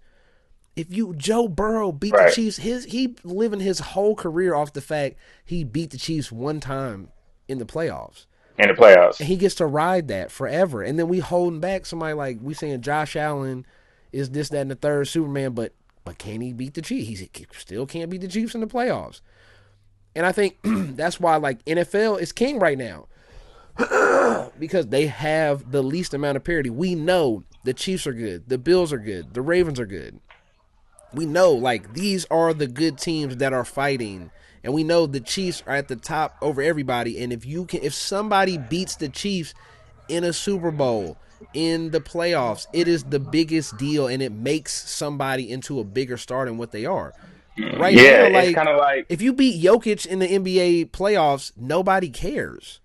if you Joe Burrow beat the Right. Chiefs, he living his whole career off the fact he beat the Chiefs one time in the playoffs. In the playoffs. And he gets to ride that forever. And then we holding back somebody like we saying Josh Allen is this, that, and the third Superman, but can he beat the Chiefs? He still can't beat the Chiefs in the playoffs. And I think that's why like NFL is king right now. Because they have the least amount of parity. We know the Chiefs are good, the Bills are good, the Ravens are good. We know like these are the good teams that are fighting, and we know the Chiefs are at the top over everybody. And if somebody beats the Chiefs in a Super Bowl, in the playoffs, it is the biggest deal, and it makes somebody into a bigger star than what they are. Right Yeah, now, it's like, kind of like if you beat Jokic in the NBA playoffs, nobody cares.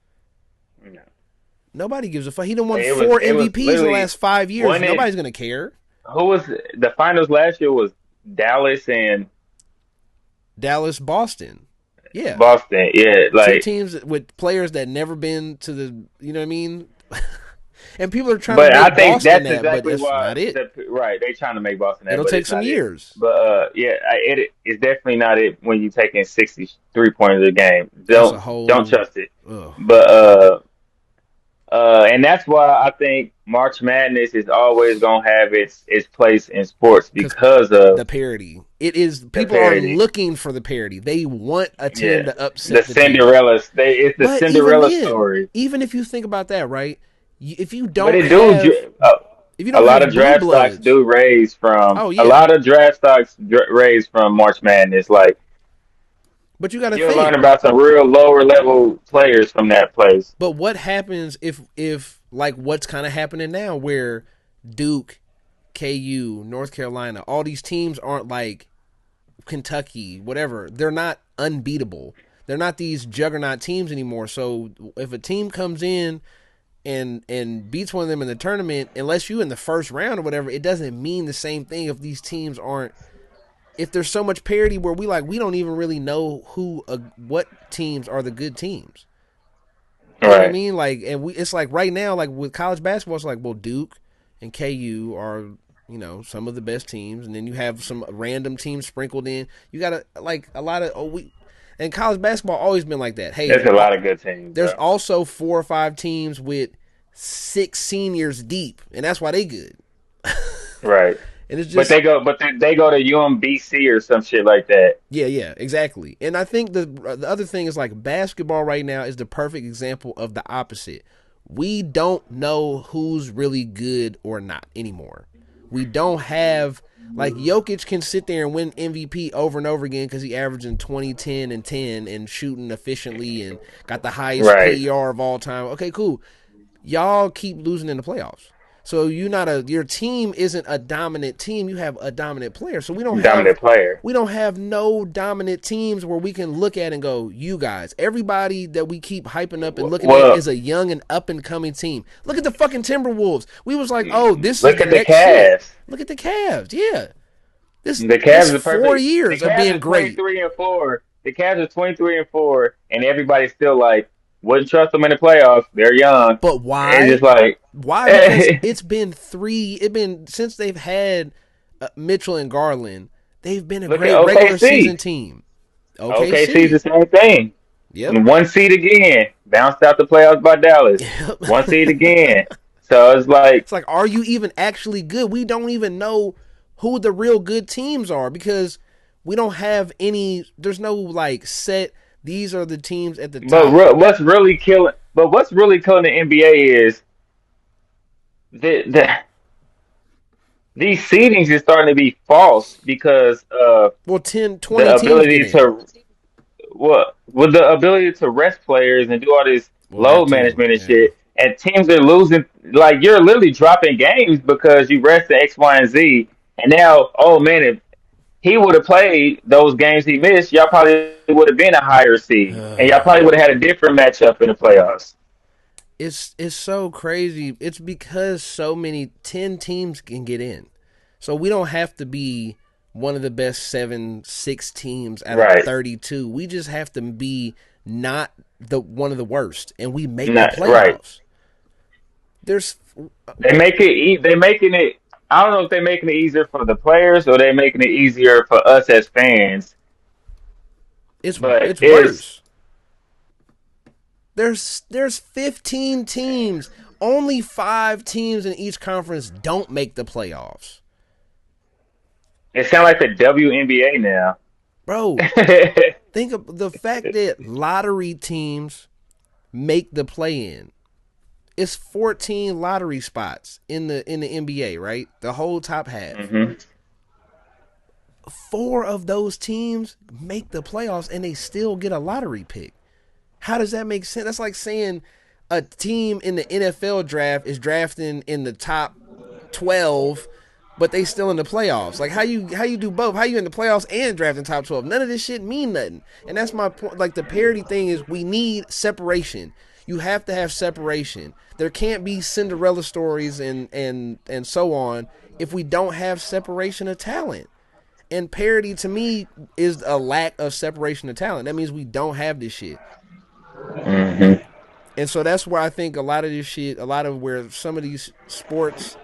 Nobody gives a fuck. He done won it was. 4 It was MVPs in the literally last 5 years. one. Nobody's gonna care. Who was the finals last year? Was Dallas and Dallas, Boston. Yeah. Boston. Yeah, Two like. teams with players that never been to the, you know what I mean? And people are trying to But I make think Boston that's that, but exactly that's why not it. right, they trying to make Boston that, It'll but take it's some not it. years. But yeah, it's definitely not it when you taking 63 points a game. That's a Don't whole. trust it. Ugh. But And that's why I think March Madness is always gonna have its place in sports Because because of the parody. It is the people are parody. looking for the parody. They want a team Yeah, to the upset the team. Cinderella. It's the But even Cinderella then, story. even if you think about that, right? If you But don't it do have if you a don't lot have of blue draft stocks bloods, do raise from oh a yeah. lot of draft stocks raise from March Madness. Like But you got to you'll learn think. about some real lower level players from that place. But what happens if like what's kind of happening now, where Duke, KU, North Carolina, all these teams aren't like Kentucky, whatever. They're not unbeatable. They're not these juggernaut teams anymore. So if a team comes in and beats one of them in the tournament, unless you in the first round or whatever, it doesn't mean the same thing if these teams aren't. If there's so much parity where we don't even really know what teams are the good teams. You know what I Right. mean? Like, and it's like right now, like with college basketball, it's like, well, Duke and KU are, some of the best teams, and then you have some random teams sprinkled in. You got like a lot of and college basketball always been like that. Hey, There's a lot of good teams, there's bro. also 4 or 5 teams with 6 seniors deep, and that's why they good. Right. And it's But just they go to UMBC or some shit like that. yeah, yeah, exactly. And I think the other thing is like basketball right now is the perfect example of the opposite. We don't know who's really good or not anymore. We don't have like Jokic can sit there and win MVP over and over again because he averaging 20, 10, and 10 and shooting efficiently and got the highest Right. PER of all time. Okay, cool. Y'all keep losing in the playoffs. So your team isn't a dominant team. You have a dominant player. So Dominant player. we don't have no dominant teams where we can look at and go, you guys, everybody that we keep hyping up and looking at Well, is a young and up and coming team. Look at the fucking Timberwolves. We was like, oh, this is look the at the next shit. Cavs. Look at the Cavs. Yeah. The This Cavs are 4 years The of Cavs being are twenty great. three and four. The Cavs are 23 and 4, and everybody's still like, wouldn't trust them in the playoffs. They're young. But It's just why? like, Why? Because it's been since they've had Mitchell and Garland, they've been a look at great regular season OKC. team. OKC's the OKC. same thing. Yep. And one seed again, bounced out the playoffs by Dallas. One seed Yep. again. So it's like, It's like, are you even actually good? We don't even know who the real good teams are because we don't have any. There's no like set. These are the teams at the top. what's really killing the NBA is the these seedings is starting to be false because Well, 10, 20 the teams get ability in. to with the ability to rest players and do all this Well, that load too. management and Yeah. shit. And teams are losing, like you're literally dropping games because you rested X, Y, and Z. And now, oh man, if he would have played those games he missed, y'all probably would have been a higher seed, and y'all probably would have had a different matchup in the playoffs. It's so crazy. It's because so many 10 teams can get in. So we don't have to be one of the best 7, 6 teams out of Right? 32. We just have to be not the one of the worst, and we make the Not right. playoffs. There's They making it. I don't know if they're making it easier for the players or they're making it easier for us as fans. But it's it's worse. There's 15 teams. Only 5 teams in each conference don't make the playoffs. it sounds like the WNBA now. Bro, think of the fact that lottery teams make the play in. It's 14 lottery spots in the NBA, right? The whole top half. hmm 4 of those teams make the playoffs and they still get a lottery pick. How does that make sense? That's like saying a team in the NFL draft is drafting in the top 12, but they still in the playoffs. Like how you do both? How you in the playoffs and drafting top 12? None of this shit mean nothing. And that's my point. Like the parity thing is we need separation. You have to have separation. There can't be Cinderella stories and so on if we don't have separation of talent. And parity to me is a lack of separation of talent. That means we don't have this shit. hmm And so that's where I think a lot of this shit, a lot of where some of these sports,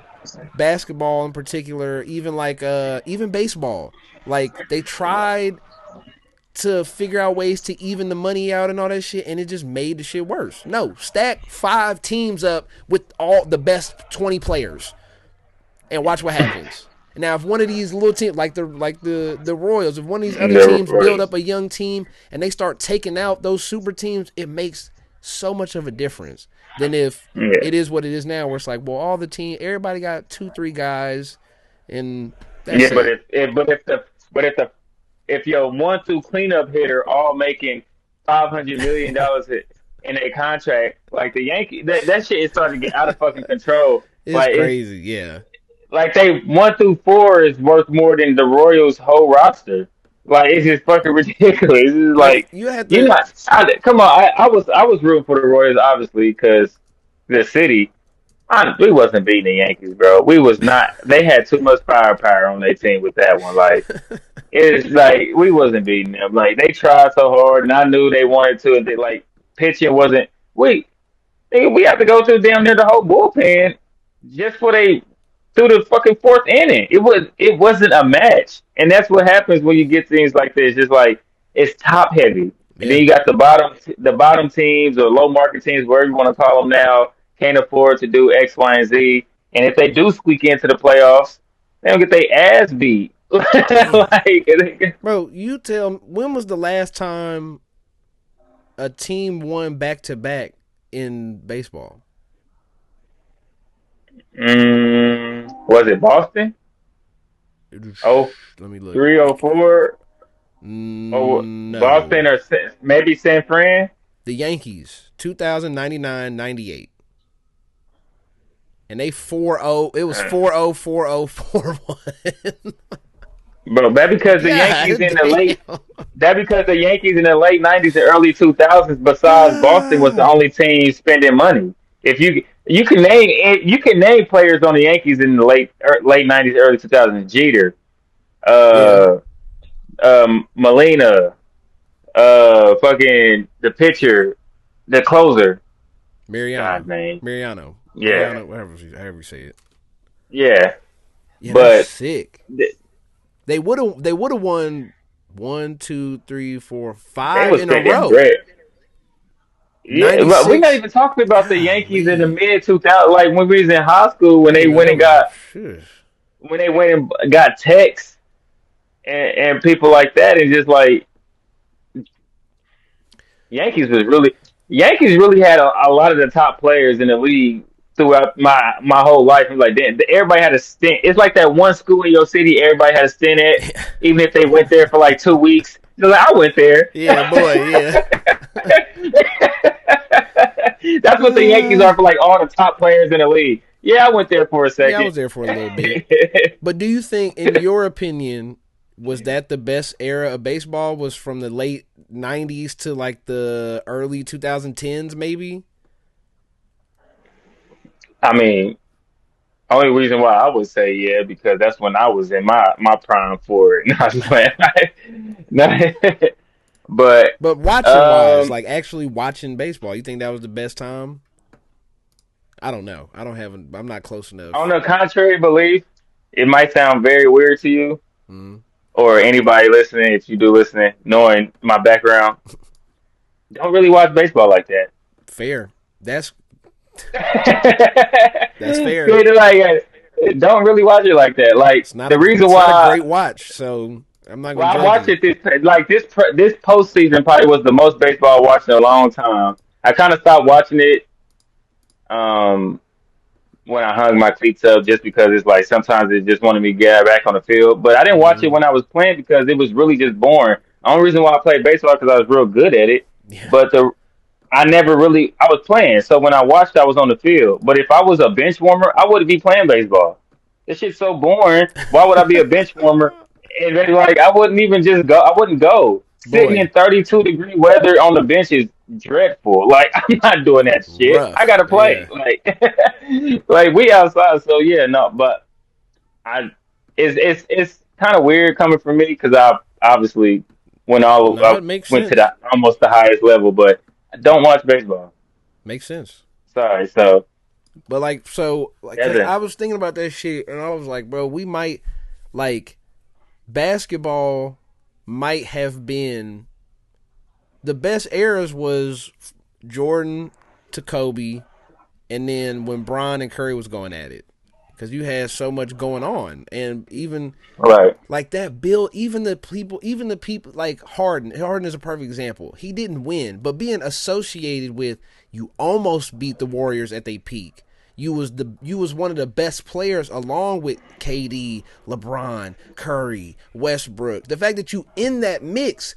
basketball in particular, even like even baseball, like they tried to figure out ways to even the money out and all that shit, and it just made the shit worse. No, stack 5 teams up with all the best 20 players, and watch what happens. Now, if one of these little teams, like the Royals, if one of these other teams build up a young team and they start taking out those super teams, it makes so much of a difference than if it is what it is now, where it's like, well, all the team, everybody got 2-3 guys, and that's but it. if your 1-2 cleanup hitter all making $500 million in a contract, like the Yankees, that shit is starting to get out of fucking control. It's Like crazy, yeah. like they 1-4 is worth more than the Royals' whole roster. Like it's just fucking ridiculous. It's just Like like you had you to, not come on. I was rooting for the Royals obviously because the city. We wasn't beating the Yankees, bro. We was not. They had too much firepower on their team with that one. Like it's like we wasn't beating them. Like they tried so hard, and I knew they wanted to. And they like pitching wasn't. We have to go through damn near the whole bullpen just for they through the fucking fourth inning. It wasn't a match, and that's what happens when you get things like this. Just like it's top heavy, and then yeah, you got the bottom teams or low market teams, whatever you want to call them now, can't afford to do X, Y, and Z. And if they do squeak into the playoffs, they don't get their ass beat. damn, Like, bro. You tell me, when was the last time a team won back to back in baseball? was it Boston? Oh, Let me look. 304. Oh, No, Boston or maybe San Fran. the Yankees, 2099-98, and they 4-0. It was Uh, 4-0, 4-0, 4-1. Bro, that because the Yankees God in the late damn. that because the Yankees in the late '90s and early 2000s, besides Boston, was the only team spending money. If you can name players on the Yankees in the late '90s, early 2000s: Jeter, Yeah, uh, Molina, fucking the pitcher, the closer. Mariano, God name, Mariano, yeah, however you say it. yeah. Yeah, that's But sick. th- They would have won 1, 2, 3, 4, 5 they was in a spending row. bread. Yeah, but we're not 96. even talking about the Yankees in the Golly. mid 2000s. Like when we was in high school, when I they ain't know went that and was. got Phew. when they went and got Tex and people like that, and just like Yankees was really Yankees really had a lot of the top players in the league throughout my whole life. I'm like, damn, everybody had a stint. It's like that one school in your city, everybody had a stint at, even if they went there for like 2 weeks. They're like, I went there. Yeah, boy, yeah. That's what the Yankees are for like all the top players in the league. Yeah, I went there for a Yeah, I second. was there for a little bit. But do you think, in your opinion, was that the best era of baseball? Was from the late '90s to like the early 2010s, maybe? I mean, only reason why I would say yeah because that's when I was in my prime for it. Not playing, not, but But watching wise, um, like actually watching baseball, you think that was the best time? I don't know. I don't have. I'm not close on enough. the contrary belief, it might sound very weird to you Mm, or anybody listening. If you do listening, knowing my background, don't really watch baseball like that. fair. That's that's fair. Good, like, don't really watch it like that. Like It's not the a. reason It's not a why. great watch. So I'm not gonna Well, I judge watched you. it this postseason probably was the most baseball I watched in a long time. I kind of stopped watching it um when I hung my cleats up just because it's like sometimes it just wanted me to get back on the field. But I didn't watch it Mm, when I was playing because it was really just boring. The only reason why I played baseball because I was real good at it. yeah. But I never really I was playing. So when I watched, I was on the field. But if I was a bench warmer, I wouldn't be playing baseball. This shit's so boring. Why would I be a bench warmer? And then, like I wouldn't even just go. I wouldn't go. Sitting in Boy, 32-degree weather on the bench is dreadful. Like I'm not doing that shit. I rough. gotta play. Yeah. Like like we outside. So yeah, no. But I it's kind of weird coming from me because I obviously No, I it makes went to sense. the almost the highest level, but I don't watch baseball. Makes sense. Sorry. So But like, so like, that's cause it. I was thinking about that shit, and I was like, bro, we might like basketball might have been the best eras was Jordan to Kobe, and then when Bron and Curry was going at it, because you had so much going on, and even Right. like that Bill, even the people like Harden. Harden is a perfect example. He didn't win, but being associated with you almost beat the Warriors at their peak. You was one of the best players along with KD, LeBron, Curry, Westbrook. The fact that you in that mix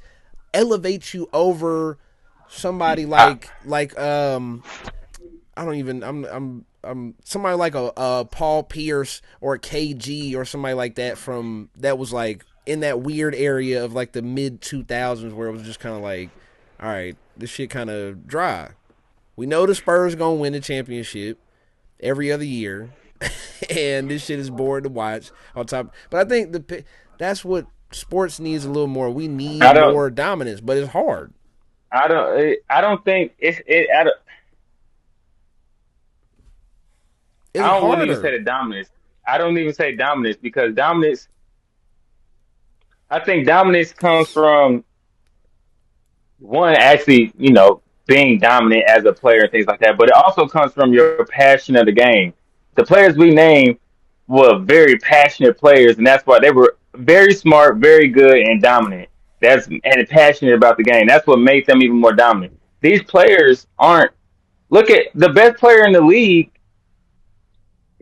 elevates you over somebody I, like I don't even I'm somebody like a Paul Pierce or a KG or somebody like that from that was like in that weird area of like the mid 2000s where it was just kind of like, all right, this shit kind of dry. We know the Spurs gonna win the championship every other year, and this shit is boring to watch. On top, but I think that's what sports needs a little more. We need I don't more dominance, but it's hard. I don't think It's I don't wouldn't even say harder. the dominance. I don't even say dominance because dominance. I think dominance comes from one actually, being dominant as a player and things like that, but it also comes from your passion of the game. The players we named were very passionate players, and that's why they were very smart, very good, and dominant. And passionate about the game. That's what made them even more dominant. These players aren't. Look at the best player in the league.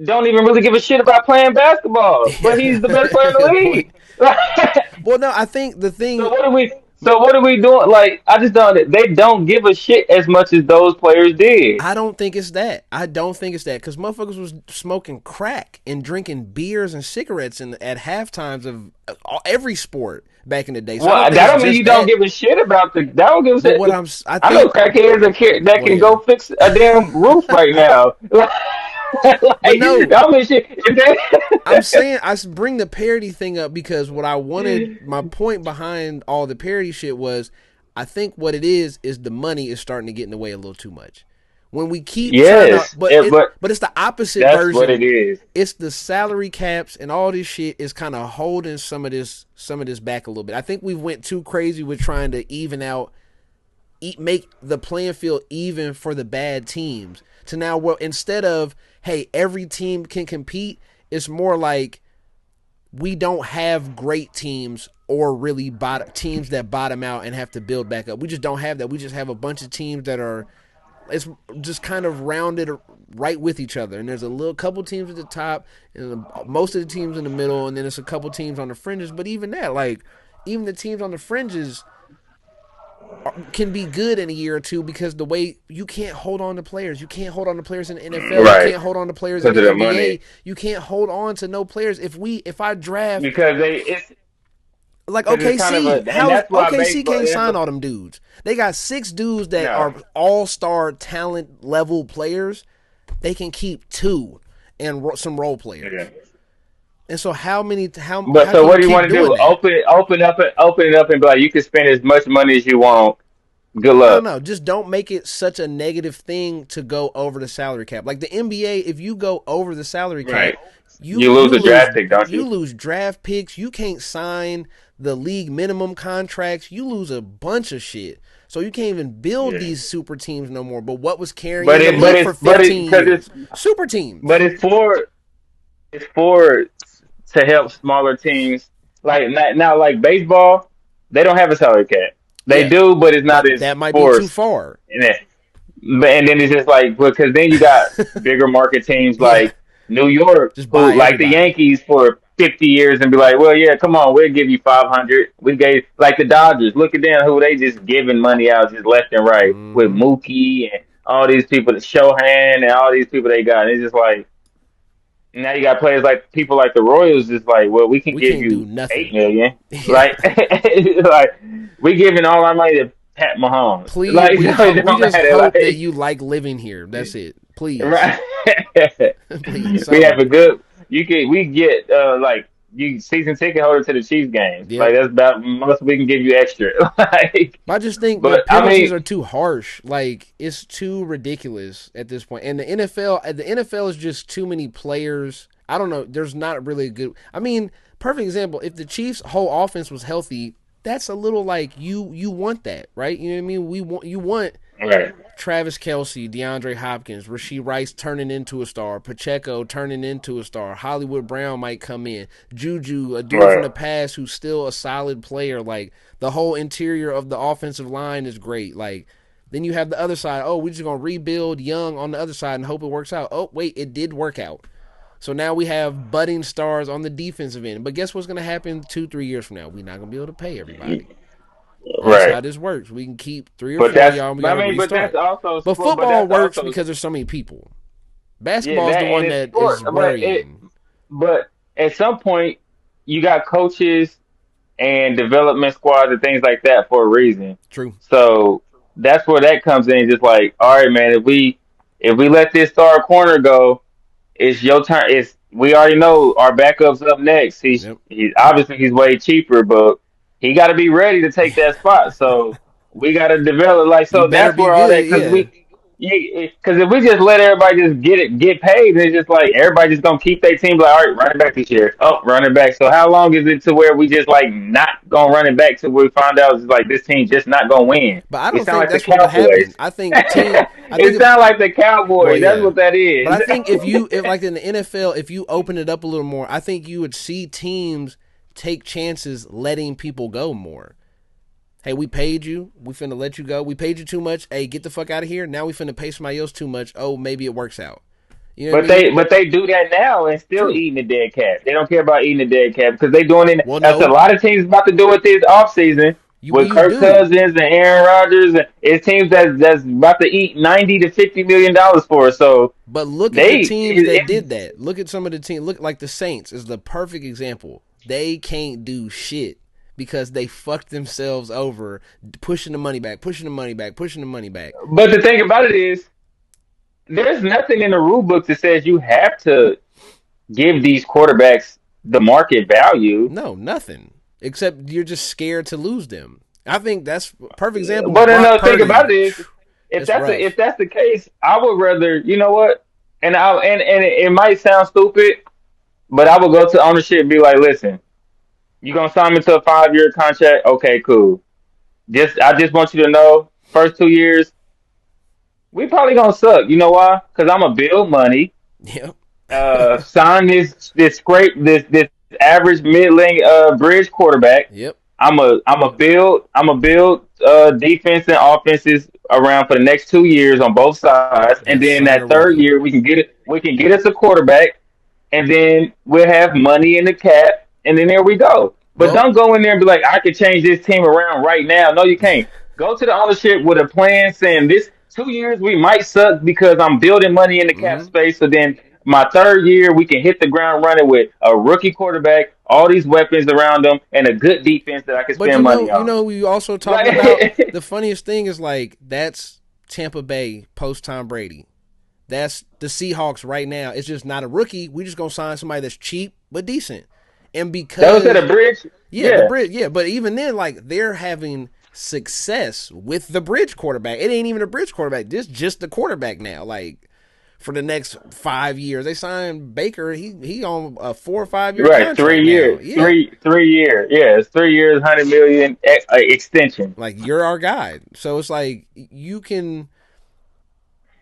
Don't even really give a shit about playing basketball, but he's the best player in the Good point. league. Well, no, I think the So thing. what are we? So what are we doing? Like I just don't. They don't give a shit as much as those players did. I don't think it's that. I don't think it's that because motherfuckers was smoking crack and drinking beers and cigarettes at half times of every sport back in the day. So I don't Well, think that it's don't mean just you don't that. give a shit about the. That don't give a But shit. I I know think, crackheads that well, can yeah. go fix a damn roof right now. Like, But I no, don't mean shit. I'm saying I bring the parody thing up because what I wanted, my point behind all the parody shit was, I think what it is the money is starting to get in the way a little too much. When we keep trying to, Yes, but but it's the opposite that's what it version. is. It's the salary caps and all this shit is kind of holding some of this back a little bit. I think we went too crazy with trying to even out, make the playing field even for the bad teams. To now, well, instead of hey, every team can compete, it's more like we don't have great teams or really teams that bottom out and have to build back up. We just don't have that. We just have a bunch of teams that are it's just kind of rounded right with each other. And there's a little couple teams at the top, and most of the teams in the middle, and then it's a couple teams on the fringes. But even that, like even the teams on the fringes can be good in a year or two because the way you can't hold on to players. You can't hold on to players in the NFL. You Right, can't hold on to players in because the of the NBA. money. You can't hold on to no players. If I draft Because it's like because it's kind of OKC, and how's that's why OKC baseball. can't sign all them dudes? They got 6 dudes that No, are all-star talent level players. They can keep 2 and some role players. yeah. And so But how so can what you do you keep want to doing do? that? Open it up and be like, you can spend as much money as you want. Good No, luck. no, just don't make it such a negative thing to go over the salary cap. Like the NBA, if you go over the salary cap, Right. You lose a draft pick, don't you you? lose draft picks. You can't sign the league minimum contracts. You lose a bunch of shit. So you can't even build Yeah. these super teams no more. But what was But carrying the it, but league for it's, but it, 15 because years? Super but teams. it's for to help smaller teams. Like now, like baseball, they don't have a salary cap. They Yeah, do, but it's not but as that might be too forced. far. And then it's just like because then you got bigger market teams Yeah, like New York just who buy like the everybody. Yankees for 50 years and be like, well, yeah, come on, we'll give you 500. We gave like the Dodgers. Look at them who they just giving money out just left and right with Mm-hmm. Mookie and all these people, Shohan and all these people they got. And it's just like now you got players like people like the Royals, just like, well, we can We give can't do you 8 nothing. million, Yeah. like, like we giving all our money to Pat Mahomes, Please, like it we don't just matter, hope that like, you like living here. That's it. Please, right? please, We have something. a good, we get like you season ticket holder to the Chiefs games, like Yep. that's about most we can give you extra, like, But I just think the but I penalties mean, are too harsh. Like it's too ridiculous at this point. And the NFL is just too many players. I don't know. There's not really a good. I mean, perfect example. If the Chiefs' whole offense was healthy, that's a little like you want that, right? You know what I mean? You want Right. Travis Kelsey, DeAndre Hopkins, Rasheed Rice turning into a star, Pacheco turning into a star, Hollywood Brown might come in, Juju, a dude from Right. the past who's still a solid player. Like the whole interior of the offensive line is great. Like then you have the other side. Oh, we're just gonna rebuild young on the other side and hope it works out. Oh, wait, it did work out. So now we have budding stars on the defensive end. But guess what's going to happen 2, 3 years from now? We're not going to be able to pay everybody. That's Right. how this works. We can keep three or But four of that's, y'all and we got I to mean, but that's restart. also But sport. But football that's works also, because there's so many people. yeah, Basketball is that the and one it's that sport. is But worrying. but at some point, you got coaches and development squads and things like that for a reason. True. So that's where that comes in. Just like, all right, man, if we let this star corner go, it's your turn. It's we already know our backup's up next. He's Yep. he's obviously he's way cheaper, but he got to be ready to take that spot. So we got to develop like He so. better That's be where all good. that because Yeah. because if we just let everybody just get paid, it's just like everybody just gonna keep their team like all right, running back this year, oh running back. So how long is it to where we just like not gonna run it back to where we find out it's like this team just not gonna win? But I It don't sounds think like the that's what would happen. Cowboys. I think I think It if sounds like the well, Cowboys. That's yeah. what that But is. I think if like in the NFL, if you open it up a little more, I think you would see teams take chances letting people go more. Hey, we paid you. We finna let you go. We paid you too much. Hey, get the fuck out of here. Now we finna pay somebody else too much. Oh, maybe it works out. You know what I mean? But they do that now and still True. eating the dead cat. They don't care about eating the dead cat because they doing it. Well, That's a no, lot of teams about to do it this offseason with you Kirk do. Cousins and Aaron Rodgers. And it's teams that's about to eat $90 to $50 million for it. So But look at the they teams that it, did that. Look at some of the teams. Look like the Saints is the perfect example. They can't do shit because they fucked themselves over pushing the money back, pushing the money back, pushing the money back. but the thing about it is there's nothing in the rule book that says you have to give these quarterbacks the market value. No, nothing. Except you're just scared to lose them. I think that's perfect example. But Brock another thing Purdy. about it is, It's rough. if that's the case, I would rather you know what, and it might sound stupid, but I would go to ownership and be like, listen, you gonna sign me to a 5 year contract? Okay, cool. I just want you to know, first 2 years we probably gonna suck. You know why? Because I'm gonna build money, Yep. sign this average mid-lane bridge quarterback. Yep. I'm a build defense and offenses around for the next 2 years on both sides, and And then sign a that third rookie. year we can get us a quarterback, and then we'll have money in the cap, and then there we go. But Well, don't go in there and be like, I can change this team around right now. No, you can't. Go to the ownership with a plan saying this 2 years we might suck because I'm building money in the cap mm-hmm. space. So then my third year we can hit the ground running with a rookie quarterback, all these weapons around them, and a good defense that I can But spend money you on. know, we also talking about Like, the funniest thing is like that's Tampa Bay post Tom Brady. That's the Seahawks right now. It's just not a rookie. We just gonna sign somebody that's cheap but decent. And that was at because a bridge. yeah, the Yeah. bridge, yeah, but even then, like they're having success with the bridge quarterback. It ain't even a bridge quarterback. This just the quarterback now. Like for the next 5 years, they signed Baker. He on a 4 or 5 year Right, contract now. Yeah, 3 year, yeah, it's 3 years, 100 million extension. like you're our guy. So it's like you can.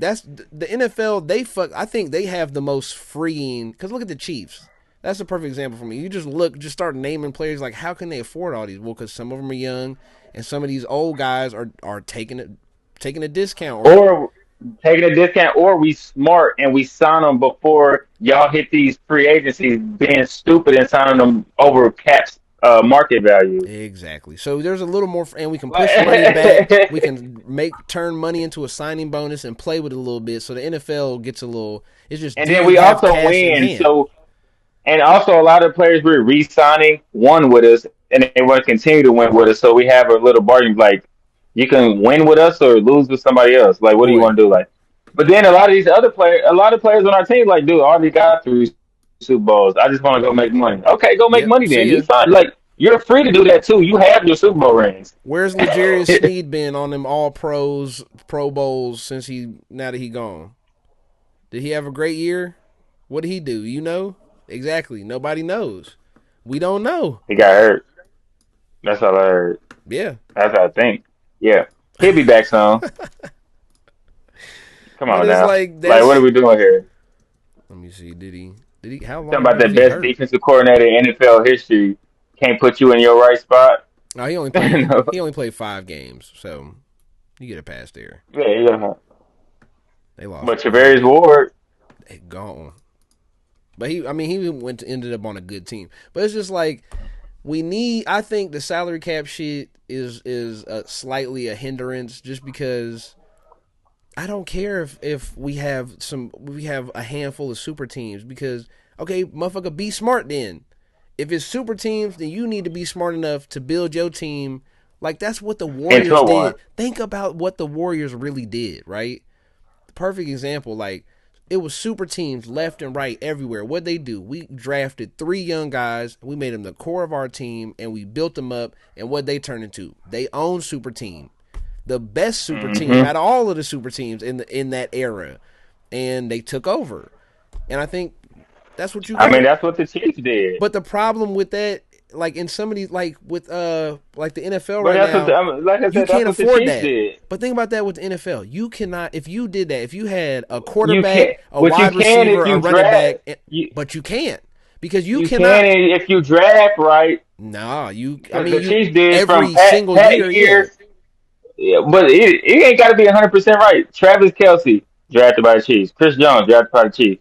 That's the NFL. They fuck. I think they have the most freeing. Because look at the Chiefs. That's a perfect example for me. You just start naming players like how can they afford all these? Well, because some of them are young, and some of these old guys are taking a discount or Or taking a discount, or we smart and we sign them before y'all hit these free agencies, being stupid and signing them over caps market value. exactly. So there's a little more, and we can push money back. We Like, can turn money into a signing bonus and play with it a little bit. So the NFL gets a little. It's just and do then you we have also cash in win. hand? So, and also a lot of players we're re-signing one with us, and they want to continue to win with us. So we have a little bargain, like you can win with us or lose with somebody else. Like, what do you Boy, want to do? Like, but then a lot of players on our team, like, dude, I already got 3 Super Bowls. I just want to go make money. Okay, go make yep. money then. See You ya. fine. Like, you're free to do that too. You have your Super Bowl rings. Where's Legarius Sneed been on them All Pros, Pro Bowls since now that he gone? Did he have a great year? What did he do? You know exactly. Nobody knows. We don't know. He got hurt. That's all I heard. Yeah, That's what I think. Yeah, he'll be back soon. Come but on it's now. like Like, what are that's. we doing here? Let me see. Did he? Did he? How Talking long about ago the was he best hurt? defensive coordinator in NFL history can't put you in your right spot. No, he only played. No. He only played 5 games, so you get a pass there. Yeah, yeah. They lost. But Travarius Ward, They gone. But he, I mean, he went to, ended up on a good team. But it's just like we need. I think the salary cap shit is slightly a hindrance, just because I don't care if we have a handful of super teams, because okay, motherfucker, be smart then. If it's super teams, then you need to be smart enough to build your team. Like that's what the into Warriors one. did. Think about what the Warriors really did, right? Perfect example, like it was super teams left and right everywhere. What they do, we drafted 3 young guys, we made them the core of our team, and we built them up. And what they turned into, they own super team, the best super team Hmm. out of all of the super teams in that era, and they took over. And I think that's what you I mean, got. that's what the Chiefs did. But the problem with that, like in some of these, like with like the NFL But right that's what, now, I mean, like I you said, that's can't what the afford Chiefs that. did. But think about that with the NFL. You cannot, if you did that, if you had a You quarterback, can't, a but you wide can receiver, if a you running draft. back, You but you can't, because you you can cannot. if you draft right, Nah, I because mean, the you Chiefs did from every Pat single Pat year, yeah. years. Yeah, but it ain't got to be 100% right. Travis Kelsey drafted by the Chiefs. Chris Jones drafted by the Chiefs.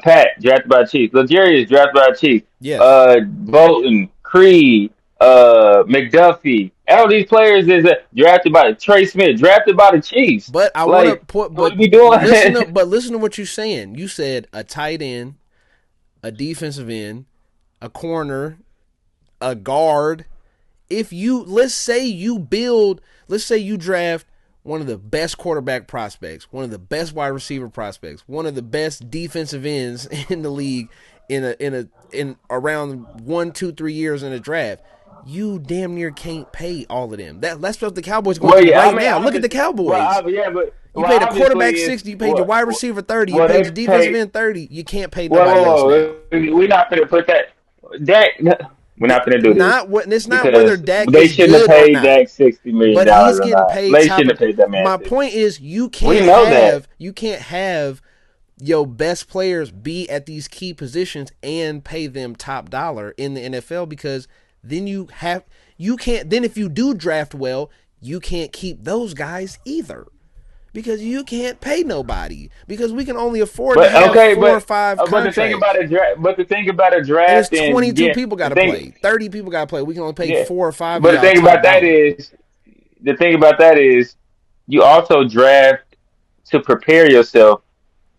Pat drafted by the Chiefs. Legarius drafted by the Chiefs. Yes, Bolton, Creed, McDuffie. All these players is drafted by Trey Smith drafted by the Chiefs. but I want to Like, put, what but are we doing? listen to what you're saying. You said a tight end, a defensive end, a corner, a guard. If you, let's say you draft one of the best quarterback prospects, one of the best wide receiver prospects, one of the best defensive ends in the league in around 1, 2, 3 years in a draft, you damn near can't pay all of them. That's what the Cowboys are going Well, through yeah, I right mean, now. Look at the obviously, Cowboys. yeah, but You paid a obviously quarterback is 60, you paid your wide receiver 30, you what paid they your defensive pay. end 30. You can't pay Whoa, nobody else whoa, now. whoa. We're not gonna put that. Dak, we're not gonna do this Not what it's not whether because Dak they is shouldn't have good or paid not. Dak $60 million But he's or getting not. paid They top shouldn't of. have paid that man My 60. point is, We know that. you can't have your best players be at these key positions and pay them top dollar in the NFL, because then you can't, then if you do draft well, you can't keep those guys either, because you can't pay nobody, because we can only afford to But have okay, 4 or 5 but the thing about contracts. a draft, but the thing about a And it's draft and 22 yeah, people got the to thing, play, 30 people got to play. We can only pay yeah, 4 or 5 of but y'all top dollar. the thing about that is you also draft to prepare yourself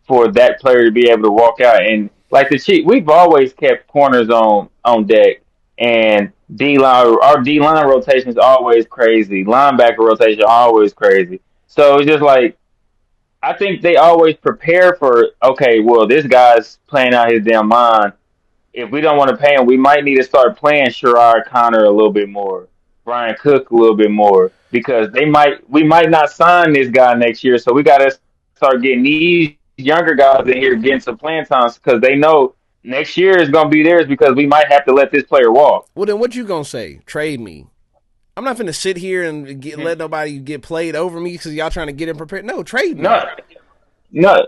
for that player to be able to walk out. And like the Chief, we've always kept corners on deck, and D line, our D line rotation is always crazy. Linebacker rotation always crazy. So it's just like I think they always prepare for, okay, well, this guy's playing out his damn mind. If we don't want to pay him, we might need to start playing Sherrod Connor a little bit more, Brian Cook a little bit more, because we might not sign this guy next year. So we got to start getting these younger guys in here getting some playing times because they know next year is going to be theirs because we might have to let this player walk. Well, then what you gonna say? Trade me. I'm not finna sit here and let nobody get played over me because y'all trying to get him prepared. No, trade me. No, no,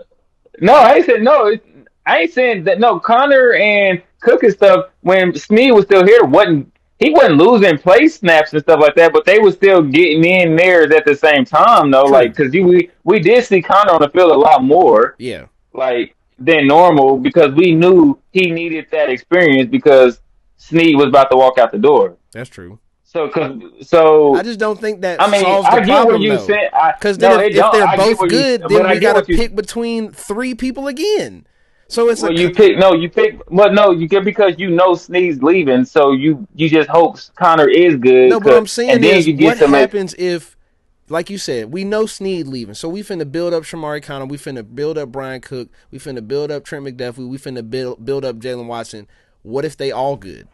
no, I ain't saying no. I ain't saying that. No, Connor and Cook and stuff. When Snead was still here, wasn't he wasn't losing play snaps and stuff like that, but they was still getting in theirs at the same time, though. Like True. because we did see Connor on the field a lot more, Yeah, like than normal because we knew he needed that experience because Snead was about to walk out the door. that's true. So, I just don't think that I mean, solves the I get what problem you though. said. Because then No, it if don't. they're I get both what you, good, but then I we get got to what you. pick between 3 people again. So it's a Well, you get because you know Snead's leaving, so you just hope Connor is good, no. But what I'm and saying then is, you get what some. happens if, like you said, we know Snead leaving, so we finna build up Shamari Connor, we finna build up Brian Cook, we finna build up Trent McDuffie, we finna build up Jalen Watson. What if they all good?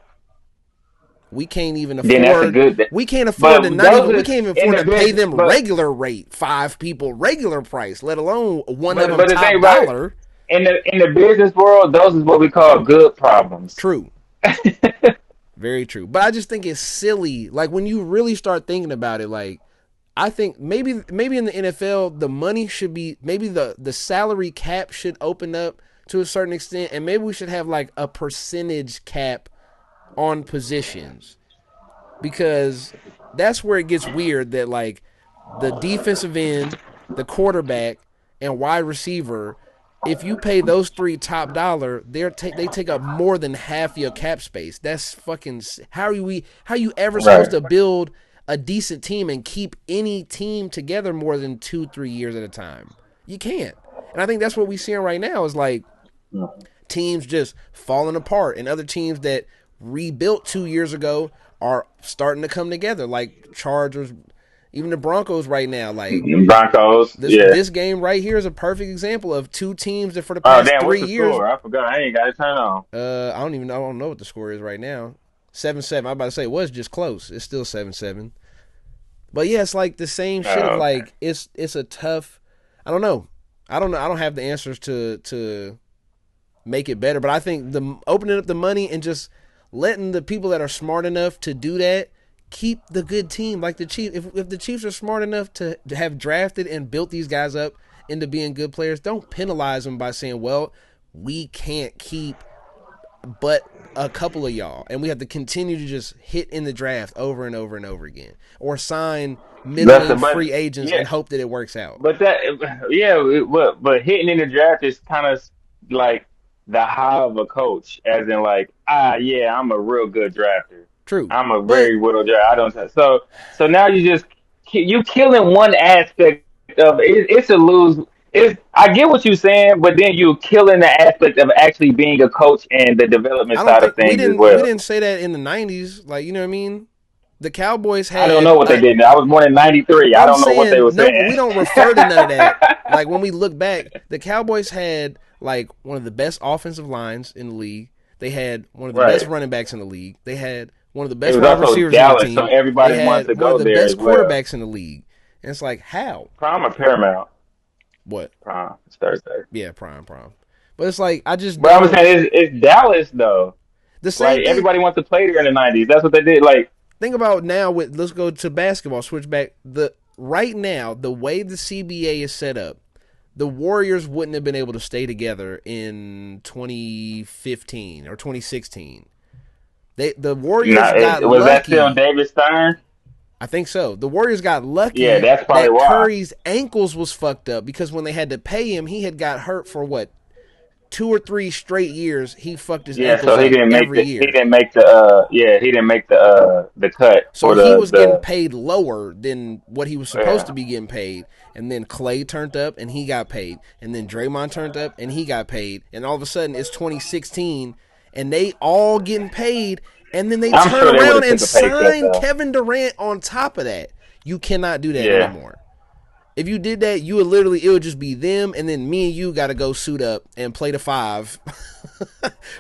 We can't even Then that's a afford. good. We can't afford to But not those even. We are can't even in afford the to pay business. them regular rate. 5 people regular price, let alone one of them But the thing top about it, dollar. in the business world, those is what we call good problems. True. Very true. But I just think it's silly. Like when you really start thinking about it, like I think maybe in the NFL the money should be maybe the salary cap should open up to a certain extent, and maybe we should have like a percentage cap on positions because that's where it gets weird that like the defensive end, the quarterback, and wide receiver, if you pay those three top dollar, they take up more than half your cap space. That's fucking how are you ever supposed Right. to build a decent team and keep any team together more than 2-3 years at a time? You can't. And I think that's what we're seeing right now is like teams just falling apart and other teams that rebuilt 2 years ago are starting to come together like Chargers, even the Broncos right now. Like Broncos. this Yeah. this game right here is a perfect example of two teams that for the Oh past damn, what's three the years, score? I forgot. I ain't got it turned on. I don't know what the score is right now. 7-7. I'm about to say it was just close. It's still 7-7. But yeah, it's like the same shit of Oh, okay. like it's a tough. I don't know. I don't know. I don't have the answers to make it better. But I think the opening up the money and just letting the people that are smart enough to do that keep the good team like the Chiefs. If the Chiefs are smart enough to have drafted and built these guys up into being good players, don't penalize them by saying, "Well, we can't keep but a couple of y'all, and we have to continue to just hit in the draft over and over and over again, or sign That's middling but free agents yeah, and hope that it works out." but that yeah, but hitting in the draft is kind of like the high of a coach, as in like yeah, I'm a real good drafter. True, I'm a but very well draft. I don't so now you just you killing one aspect of it. It's a lose. It's I get what you're saying, but then you're killing the aspect of actually being a coach and the development I don't side of think we things as didn't we well. didn't say that in the '90s. Like you know what I mean? The Cowboys I don't know had what they did. I was born in '93. I I'm don't know what they saying were no, saying. we don't refer to none of that. Like when we look back, the Cowboys had like one of the best offensive lines in the league. They had one of the best Right. running backs in the league. They had one of the It best was wide also receivers on the Dallas, so team. They everybody wanted had to one of go the there as best well. quarterbacks in the league. And it's like how? Prime or Paramount? What? Prime. It's Thursday. Yeah, prime. But it's like I just But I'm don't. saying it's Dallas though. The same Like thing. everybody wants to play there in the '90s. That's what they did. Like Think about now with let's go to basketball. Switch back the right now the way the CBA is set up. The Warriors wouldn't have been able to stay together in 2015 or 2016. The Warriors not got was that still lucky. David Stern? I think so. The Warriors got Yeah, lucky that's probably that why. Curry's ankles was fucked up because when they had to pay him, he had got hurt for what 2 or 3 straight years. He fucked his Yeah, ankles so he up didn't make every he year. didn't make he didn't make the cut So for he was getting the paid lower than what he was supposed yeah. to be getting paid. And then Clay turned up and he got paid. And then Draymond turned up and he got paid. And all of a sudden it's 2016 and they all getting paid. And then they I'm turn sure they would around have and took a pay cut sign though. Kevin Durant on top of that. You cannot do that Yeah, anymore. If you did that, you would literally, it would just be them, and then me and you got to go suit up and play the 5.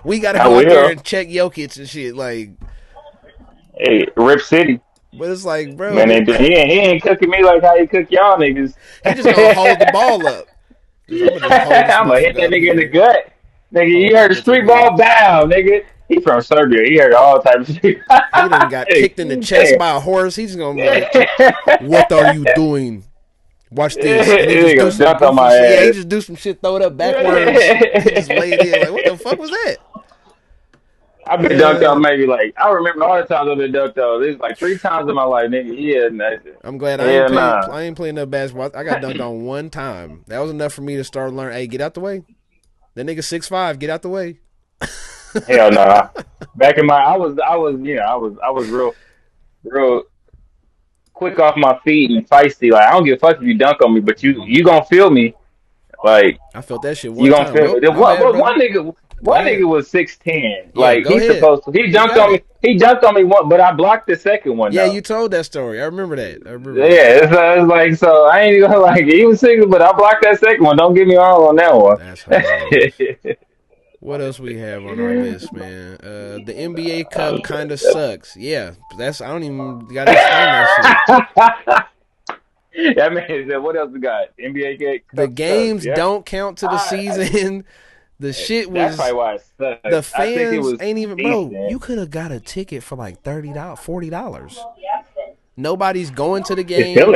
We got to I go out there will. and check Jokic and shit. Like, Hey, Rip City. but it's like, bro, Man, he ain't cooking me like how he cook y'all niggas. he just gonna hold the ball up. I'm gonna just hold this I'm gonna hit motherfucker that up nigga in the here. gut. Nigga, Hold you this heard the bitch up street here. ball bow, nigga. He from Serbia. He heard all types of shit. He done got kicked in the chest Hey, by a horse. He's gonna be like, "What are you hey. doing? Watch this," and then He just do gonna some dunk on goofy my shit. Yeah, he ass. just do some shit, throw it up backwards, and just lay it in. Like, what the fuck was that? I've been dunked out maybe like I remember all the times I've been dunked out. There's like 3 times in my life, nigga. Yeah, nothing. I'm glad I ain't Hell played. nah. I ain't playing no basketball. I got dunked on one time. That was enough for me to start learning. Hey, get out the way. That nigga 6'5". Get out the way. Hell nah. Back in my I was real quick off my feet and feisty. Like I don't give a fuck if you dunk on me, but you gonna feel me. Like I felt that shit you one gonna time. feel me. Oh, Then my bad, brother. Go one ahead. nigga was 6'10". Yeah, Like go he's ahead. supposed to. He You dunked got on me. it. He dunked on me one, but I blocked the second one Yeah, though. you told that story. I remember that. I remember that. Yeah, it's like so. I ain't gonna like he was single, but I blocked that second one. Don't get me wrong on that one. That's hilarious. What else we have on our list, man? The NBA Cup kind of sucks. Yeah, that's I don't even gotta explain that shit. That means what else we got? NBA The Cup sucks. games Yeah. don't count to the I, season. The shit That's probably was why it the sucks. I think it fans was ain't even bro. decent. You could have got a ticket for like $30, $40. Nobody's going to the It's game. still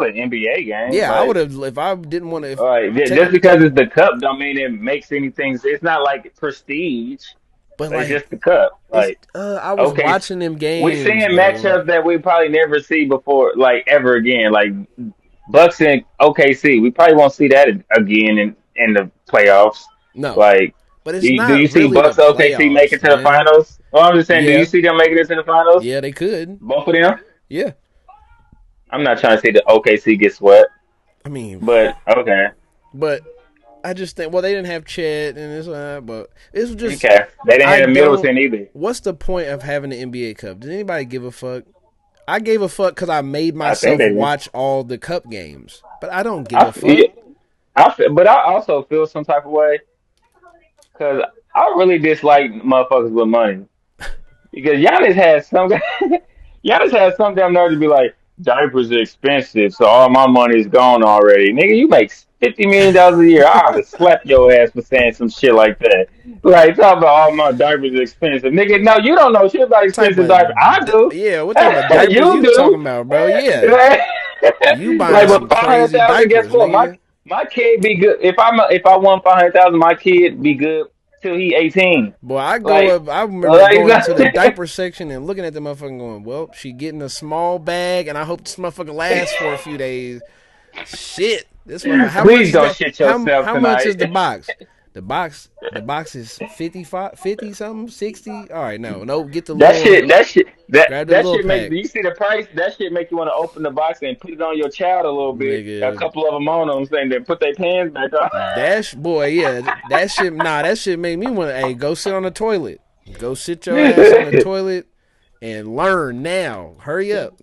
an NBA game. Yeah, I would have if I didn't want to. If Just because it's the cup don't mean it makes anything. It's not like prestige. but It's like just the cup. it's Like I was okay, watching them we're seeing games, bro. matchups that we probably never see before, like ever again. Like Bucks and OKC, we probably won't see that again in the playoffs. No, Like, but it's do you not see really the Bucks OKC make playoffs, it to the man. finals? Well, I'm just saying, do you Yeah, see them making it to the finals? yeah, they could. Both of them. Yeah, I'm not trying to see the OKC get swept, I mean, but okay, but I just think well they didn't have Chet and this but it's just okay. They didn't I have don't. Middleton either. What's the point of having the NBA Cup? Does anybody give a fuck? I gave a fuck because I made I think myself they did. watch all the Cup games, but I don't give I, a fuck. but I also feel some type of way because I really dislike motherfuckers with money. Because Giannis has some Giannis has some damn nerve to be like, diapers are expensive, so all my money is gone already. Nigga, you make $50 million a year. I'd have slapped your ass for saying some shit like that. Like, talk about all my diapers are expensive. Nigga, no, you don't know shit about Type expensive of diapers. I do. yeah, what type of diapers You you do. talking about, bro? Yeah, you buying Like some with 500,000, crazy guess diapers, what? nigga. My kid be good. If I won 500,000, my kid be good till he 18. Boy, I go Like, up. I remember going to the like diaper section and looking at the motherfucker, going, "Well, she getting a small bag, and I hope this motherfucker lasts for a few days." Shit, this motherfucker. How much please is don't that? shit yourself How much tonight. is the box? The box is 55, 50 something, 60. All right, no, get the That little, shit, that shit, grab the that little shit make pack, you see the price. That shit make you want to open the box and put it on your child a little bit. A nigga. couple of them on them, saying then put their pants back on. Boy, yeah, that shit. Nah, that shit made me want to. Hey, go sit on the toilet. Go sit your ass on the toilet and learn now. Hurry up.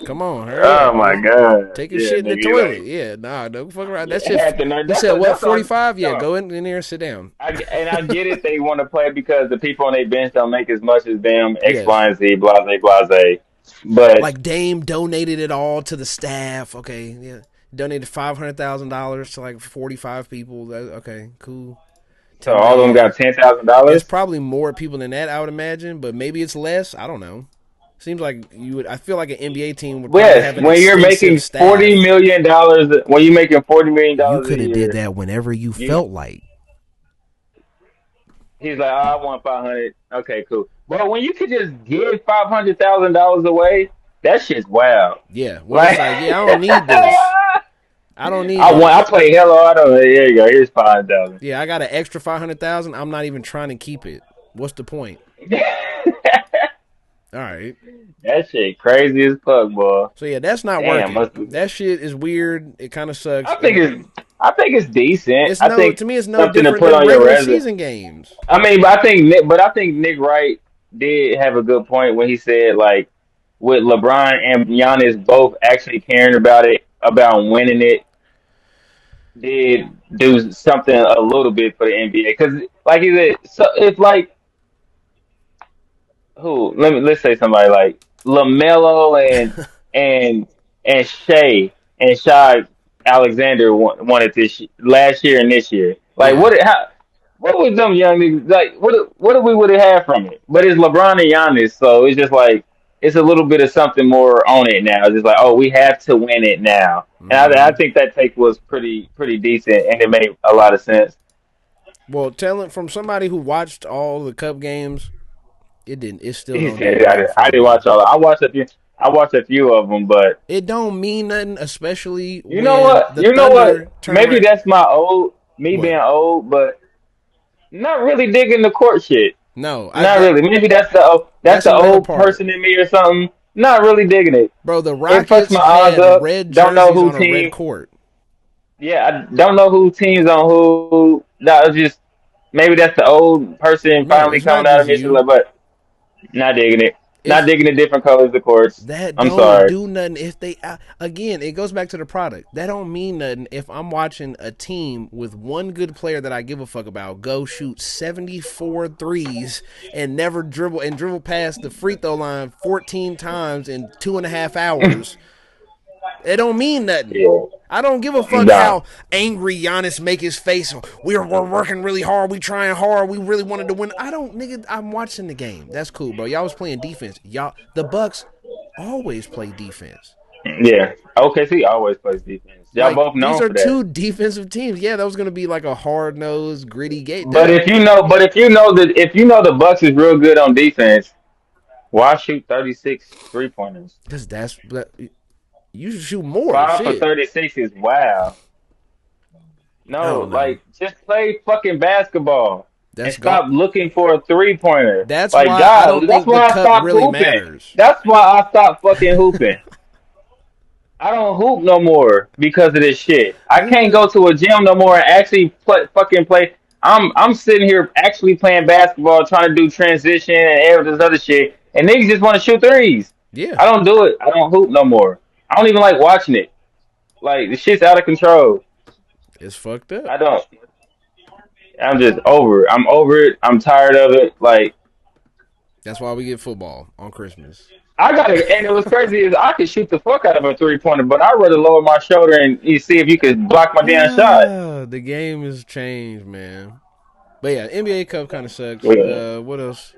Come on, hurry up, Oh my nigga. god, Take a yeah, shit in the nigga, toilet. like Yeah, nah, don't fuck around. That yeah, shit. had to learn. You said what? That's all. 45? Yeah, No, go in there and sit down. I get it. They want to play because the people on their bench don't make as much as them. X, Yes. Y, and Z, blase, blase. But Like Dame donated it all to the staff. Okay, yeah. Donated $500,000 to like 45 people. Okay, cool. so 10 all of them million. got $10,000. It's probably more people than that, I would imagine, but maybe it's less. I don't know. Seems like you would. I feel like an NBA team would probably Yes, have an when you're extensive making staff. $40 million, when you're making You $40 million could a have did year, that whenever you you felt like. he's like, oh, I want 500. Okay, cool. But when you could just give $500,000 away, that shit's wild. Yeah, when it's Like, like, yeah, I don't need this. I don't need I that. play Hello. I don't. Here you go. Here's 5,000. Yeah, I got an extra 500,000. I'm not even trying to keep it. What's the point? All right. That shit crazy as fuck, boy. So yeah, that's not Damn, working. must be. That shit is weird. It kind of sucks. I think it's. I think it's decent. It's I no think to me. It's no something to different put than on your regular resume. season games. I mean, but I think Nick Wright did have a good point when he said like with LeBron and Giannis both actually caring about it, about winning it, did do something a little bit for the NBA. Because like he said, so it's like who? Let's say somebody like Lamelo and and Shai Alexander wanted this last year and this year. Like Yeah. what was them young niggas like? What do we would have had from it? But it's LeBron and Giannis, so it's just like it's a little bit of something more on it now. It's just like, oh, we have to win it now, and I Mm-hmm. think that take was pretty decent, and it made a lot of sense. Well, telling from somebody who watched all the Cup games, it didn't. It still He don't do said, nothing I for didn't me. watch all. I watched a few. I watched a few of them, but It don't mean nothing, especially you know when what? the You know what? Thunder turn Maybe around. that's me What? being old, but not really digging the court shit. No, I Not that really. Maybe that's that's the another old part, person in me or something. Not really digging it. bro. The It fucks Rockets my odds had up. red Don't know jerseys who on a red team. court. Yeah, I don't know who teams on who. That was just maybe that's the old person No, finally it's not coming out of just me. you. But not digging it. Not It's digging the different colors of courts. that I'm don't sorry. do nothing if they again. It goes back to the product. That don't mean nothing if I'm watching a team with one good player that I give a fuck about go shoot 74 threes and never dribble past the free throw line 14 times in 2.5 hours. It don't mean nothing. Yeah. I don't give a fuck Nah. how angry Giannis make his face. We're working really hard. We trying hard. We really wanted to win. I don't, nigga. I'm watching the game. That's cool, bro. Y'all was playing defense. Y'all, the Bucks always play defense. Yeah. OKC always plays defense. Y'all Like both these known are for that. two defensive teams. Yeah, that was gonna be like a hard nosed, gritty game. But if you know the Bucks is real good on defense, why shoot 36 3 pointers? Cause that you should shoot more. 5 for Shit. 36 is wow. I No, don't know. like just play fucking basketball and That's stop golf. looking for a 3 pointer. That's Like why I God, don't that's think the why I cup stopped really hooping. matters. That's why I stopped fucking hooping. I don't hoop no more because of this shit. I can't Who? go to a gym no more and actually fucking play. I'm sitting here actually playing basketball, trying to do transition and all this other shit, and niggas just want to shoot threes. Yeah, I don't do it. I don't hoop no more. I don't even like watching it. Like the shit's out of control. it's fucked up. I don't. I'm just over it. I'm over it. I'm tired of it. Like That's why we get football on Christmas. I got to and it was crazy is I could shoot the fuck out of a 3 pointer, but I'd rather lower my shoulder and you see if you could block my damn shot. The game has changed, man. But yeah, NBA Cup kind of sucks. We What else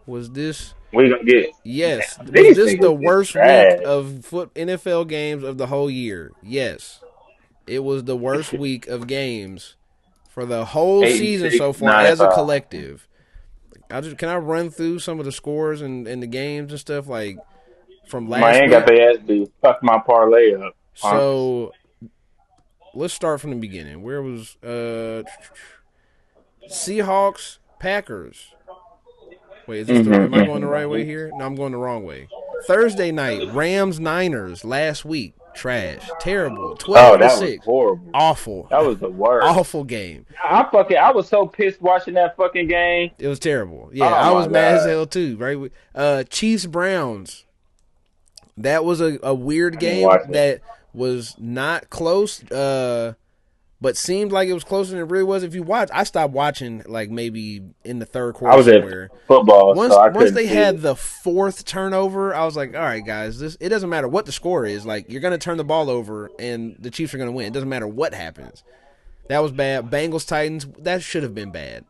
was this? we gonna get Yes, was these this the niggas is worst week trash. of NFL games of the whole year? Yes, it was the worst week of games for the whole Eight and season six, so far nine and as a five. collective. Can I run through some of the scores and the games and stuff like from last Miami got week? their ass beat. Fuck my parlay up, punks. So let's start from the beginning. Where was Seahawks Packers? Wait, is this the? Am I going the right way Mm-hmm. here? No, I'm going the wrong way. Thursday night, Rams Niners last week. Trash, terrible. Oh, 12 to that was 6. horrible. Awful, That was the worst. awful game. I was so pissed watching that fucking game. It was terrible. Yeah, Oh I was my mad as god. hell too. Right, Chiefs Browns. That was a weird I didn't game watch it. that was not close. But seemed like it was closer than it really was. If you watch, I stopped watching like maybe in the third I quarter was at somewhere. football, so I Once couldn't they see had it. the fourth turnover, I was like, all right, guys, this it doesn't matter what the score is. Like you're gonna turn the ball over and the Chiefs are gonna win. It doesn't matter what happens. That was bad. Bengals Titans, that should have been bad.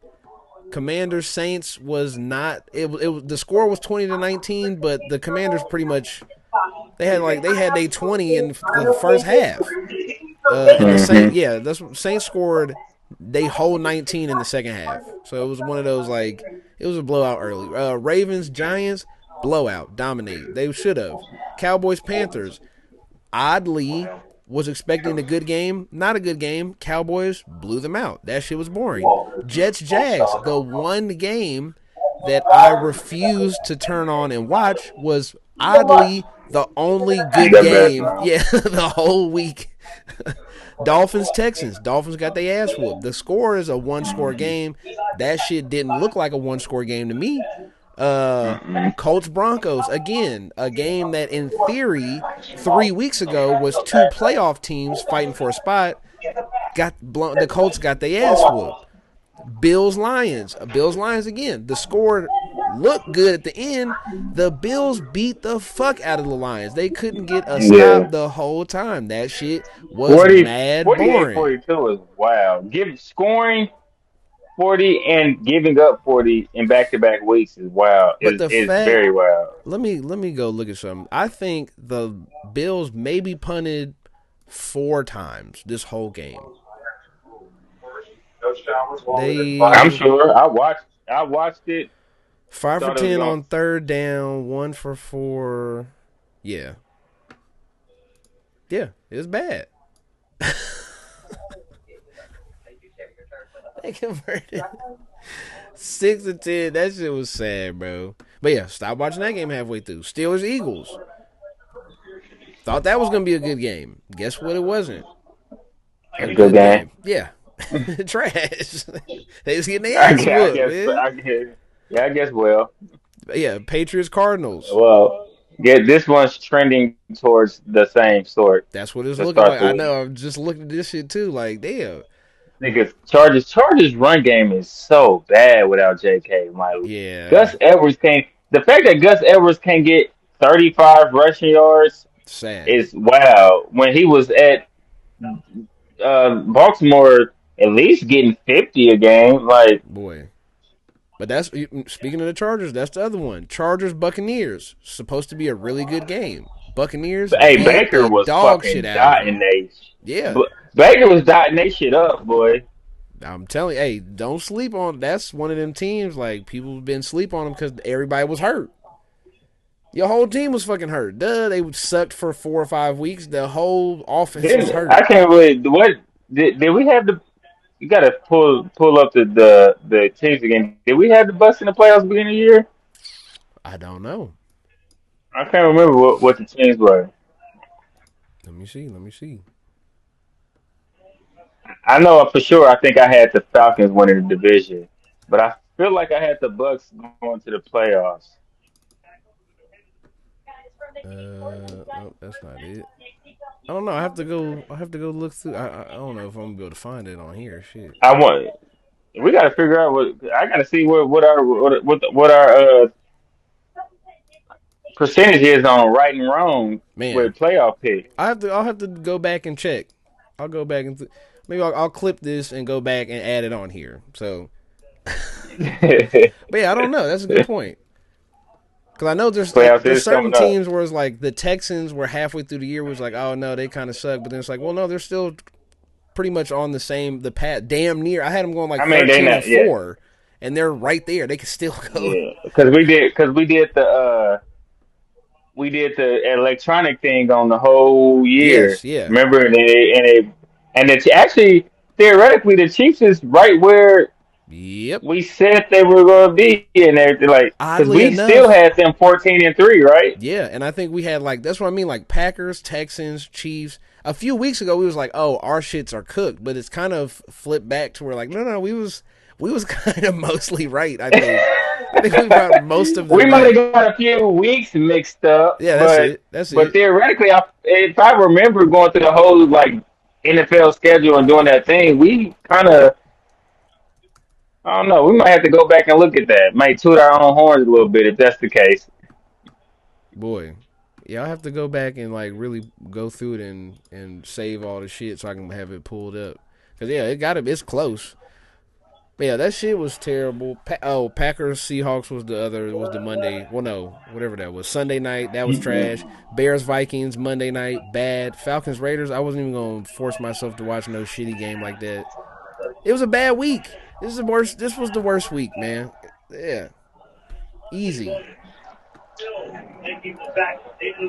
Commanders Saints was not. It was the score was 20-19, but the Commanders pretty much they had they 20 in the first half. And the Saints, Hmm. yeah, that's Saints scored. They hold 19 in the second half, so it was one of those like it was a blowout early. Ravens Giants blowout dominate. They should have. Cowboys Panthers oddly was expecting a good game, not a good game. Cowboys blew them out. That shit was boring. Jets Jags, the one game that I refused to turn on and watch was oddly the only good The best game. now. Yeah, the whole week. Dolphins Texans. Dolphins got their ass whooped. The score is a one score game. That shit didn't look like a one score game to me. Uh Mm-mm. Colts Broncos again, a game that in theory 3 weeks ago was two playoff teams fighting for a spot. Got blown. The Colts got their ass whooped. Bills Lions. Bills Lions again. The score looked good at the end. The Bills beat the fuck out of the Lions. They couldn't get a stop Yeah. the whole time. That shit was 40, mad 48, boring. 42 is wow. Give scoring 40 and giving up 40 in back to back weeks is wow. But Is very wow. let me go look at something. I think the Bills maybe punted 4 times this whole game. I'm They sure. I watched it. five for Thought it was ten going on third down, 1 for 4. Yeah, yeah, it was bad. They converted 6 to 10. That shit was sad, bro. But yeah, stop watching that game halfway through. Steelers Eagles. Thought that was gonna be a good game. Guess what? It wasn't a a good good game. game. Yeah, trash. They was getting their I ass guess, I whooped, guess, man. I guess, yeah, I guess. Well, Yeah, Patriots Cardinals. well, yeah, this one's trending towards the same sort That's what it's to looking start like. the I week. know. I'm just looking at this shit too. Like, damn. Niggas, Chargers run game is so bad without J.K. Like Yeah, Gus Edwards can't. The fact that Gus Edwards can get 35 rushing yards sad. is wow. When he was at Baltimore at least getting 50 a game. Like, Boy. But that's speaking of the Chargers. That's the other one. Chargers Buccaneers supposed to be a really good game. Buccaneers hey, beat Baker the was dog shit fucking out of dotting them. they. Yeah, But Baker was dotting they shit up, boy. I'm telling you, hey, don't sleep on. That's one of them teams. Like people have been sleep on them because everybody was hurt. Your whole team was fucking hurt. Duh, they sucked for 4 or 5 weeks. The whole offense was Didn't I hurt. can't really what did we have the you gotta pull up the teams again. Did we have the Bucks in the playoffs beginning of the year? I don't know. I can't remember what the teams were. Let me see. Let me see. I know for sure I think I had the Falcons winning the division. But I feel like I had the Bucks going to the playoffs. No, that's not it. I don't know. I have to go. I have to go look through. I don't know if I'm gonna be able to find it on here. Shit, I want we gotta figure out what I gotta see what our percentage is on right and wrong man. with playoff picks. I have to. I'll have to go back and check. I'll go back and maybe I'll clip this and go back and add it on here. So, but yeah, I don't know. That's a good point. Because I know Playoffs there's is certain coming up. teams where it's like the Texans were halfway through the year was like, oh no, they kind of suck. But then it's like, well, no, they're still pretty much on the path, damn near. I had them going like I mean, they 13 and not yeah 4, and they're right there. They can still go. yeah because we did the electronic thing on the whole year. Yes, yeah, Remember, and it's actually theoretically the Chiefs is right where yep. we said they were going to be, and they're like because Oddly we still enough, had them 14-3, right? yeah, and I think we had like that's what I mean, like Packers, Texans, Chiefs. A few weeks ago, we was like, oh, our shits are cooked, but it's kind of flipped back to where like, no, we was kind of mostly right. I think we got most of We them might right. have got a few weeks mixed up, Yeah, that's it. That's but it. theoretically, if I remember going through the whole like NFL schedule and doing that thing, we kind of I don't know. We might have to go back and look at that. Might toot our own horns a little bit if that's the case. Boy, yeah, I have to go back and like really go through it and save all the shit so I can have it pulled up. Cause yeah, it's close. But yeah, that shit was terrible. Packers Seahawks was the Monday. Well, no, whatever that was. Sunday night that was trash. Bears Vikings Monday night bad. Falcons Raiders. I wasn't even gonna force myself to watch no shitty game like that. It was a bad week. This is the worst. This was the worst week, man. Yeah, easy.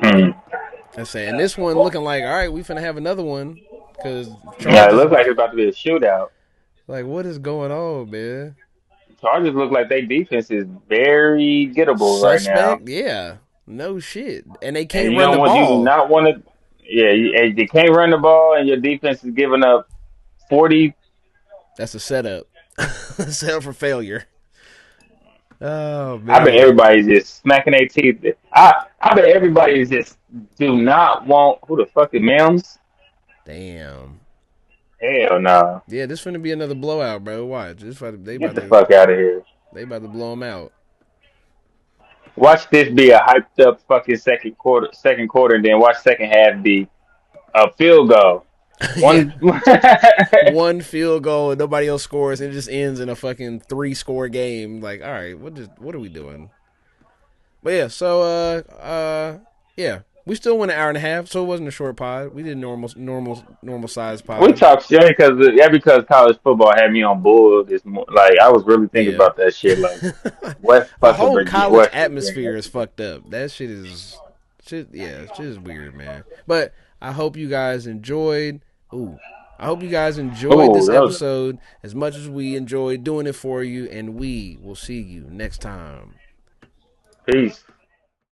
Hmm. I say, and this one looking like all right. We finna have another one because Yeah, it Chargers. looks like it's about to be a shootout. Like, what is going on, man? Chargers look like their defense is very gettable right now, Suspect? Yeah. No shit. And they and can't run the you do ball. not want to. Yeah, you can't run the ball, and your defense is giving up 40. That's a setup. Setup for failure. Oh I bet man. everybody's just smacking their teeth. I bet everybody just do not want who the fuck is Mims. Damn. Hell no. Yeah, this finna be another blowout, bro. Watch. Get the fuck out of here. They about to blow them out. Watch this be a hyped up fucking second quarter, and then watch second half be a field goal. Yeah. One. One field goal and nobody else scores and it just ends in a fucking 3-score game. Like, all right, what are we doing? But yeah, so yeah, we still went an hour and a half, so it wasn't a short pod. We did normal size We pod. talk shit because college football had me on bull this like I was really thinking Yeah, about that shit like West the fucking whole Virginia college West Virginia. atmosphere is fucked up. That shit is shit. Yeah, shit is weird, man. But I hope you guys enjoyed. Ooh, I hope you guys enjoyed Oh, this that was episode as much as we enjoyed doing it for you, and we will see you next time. peace.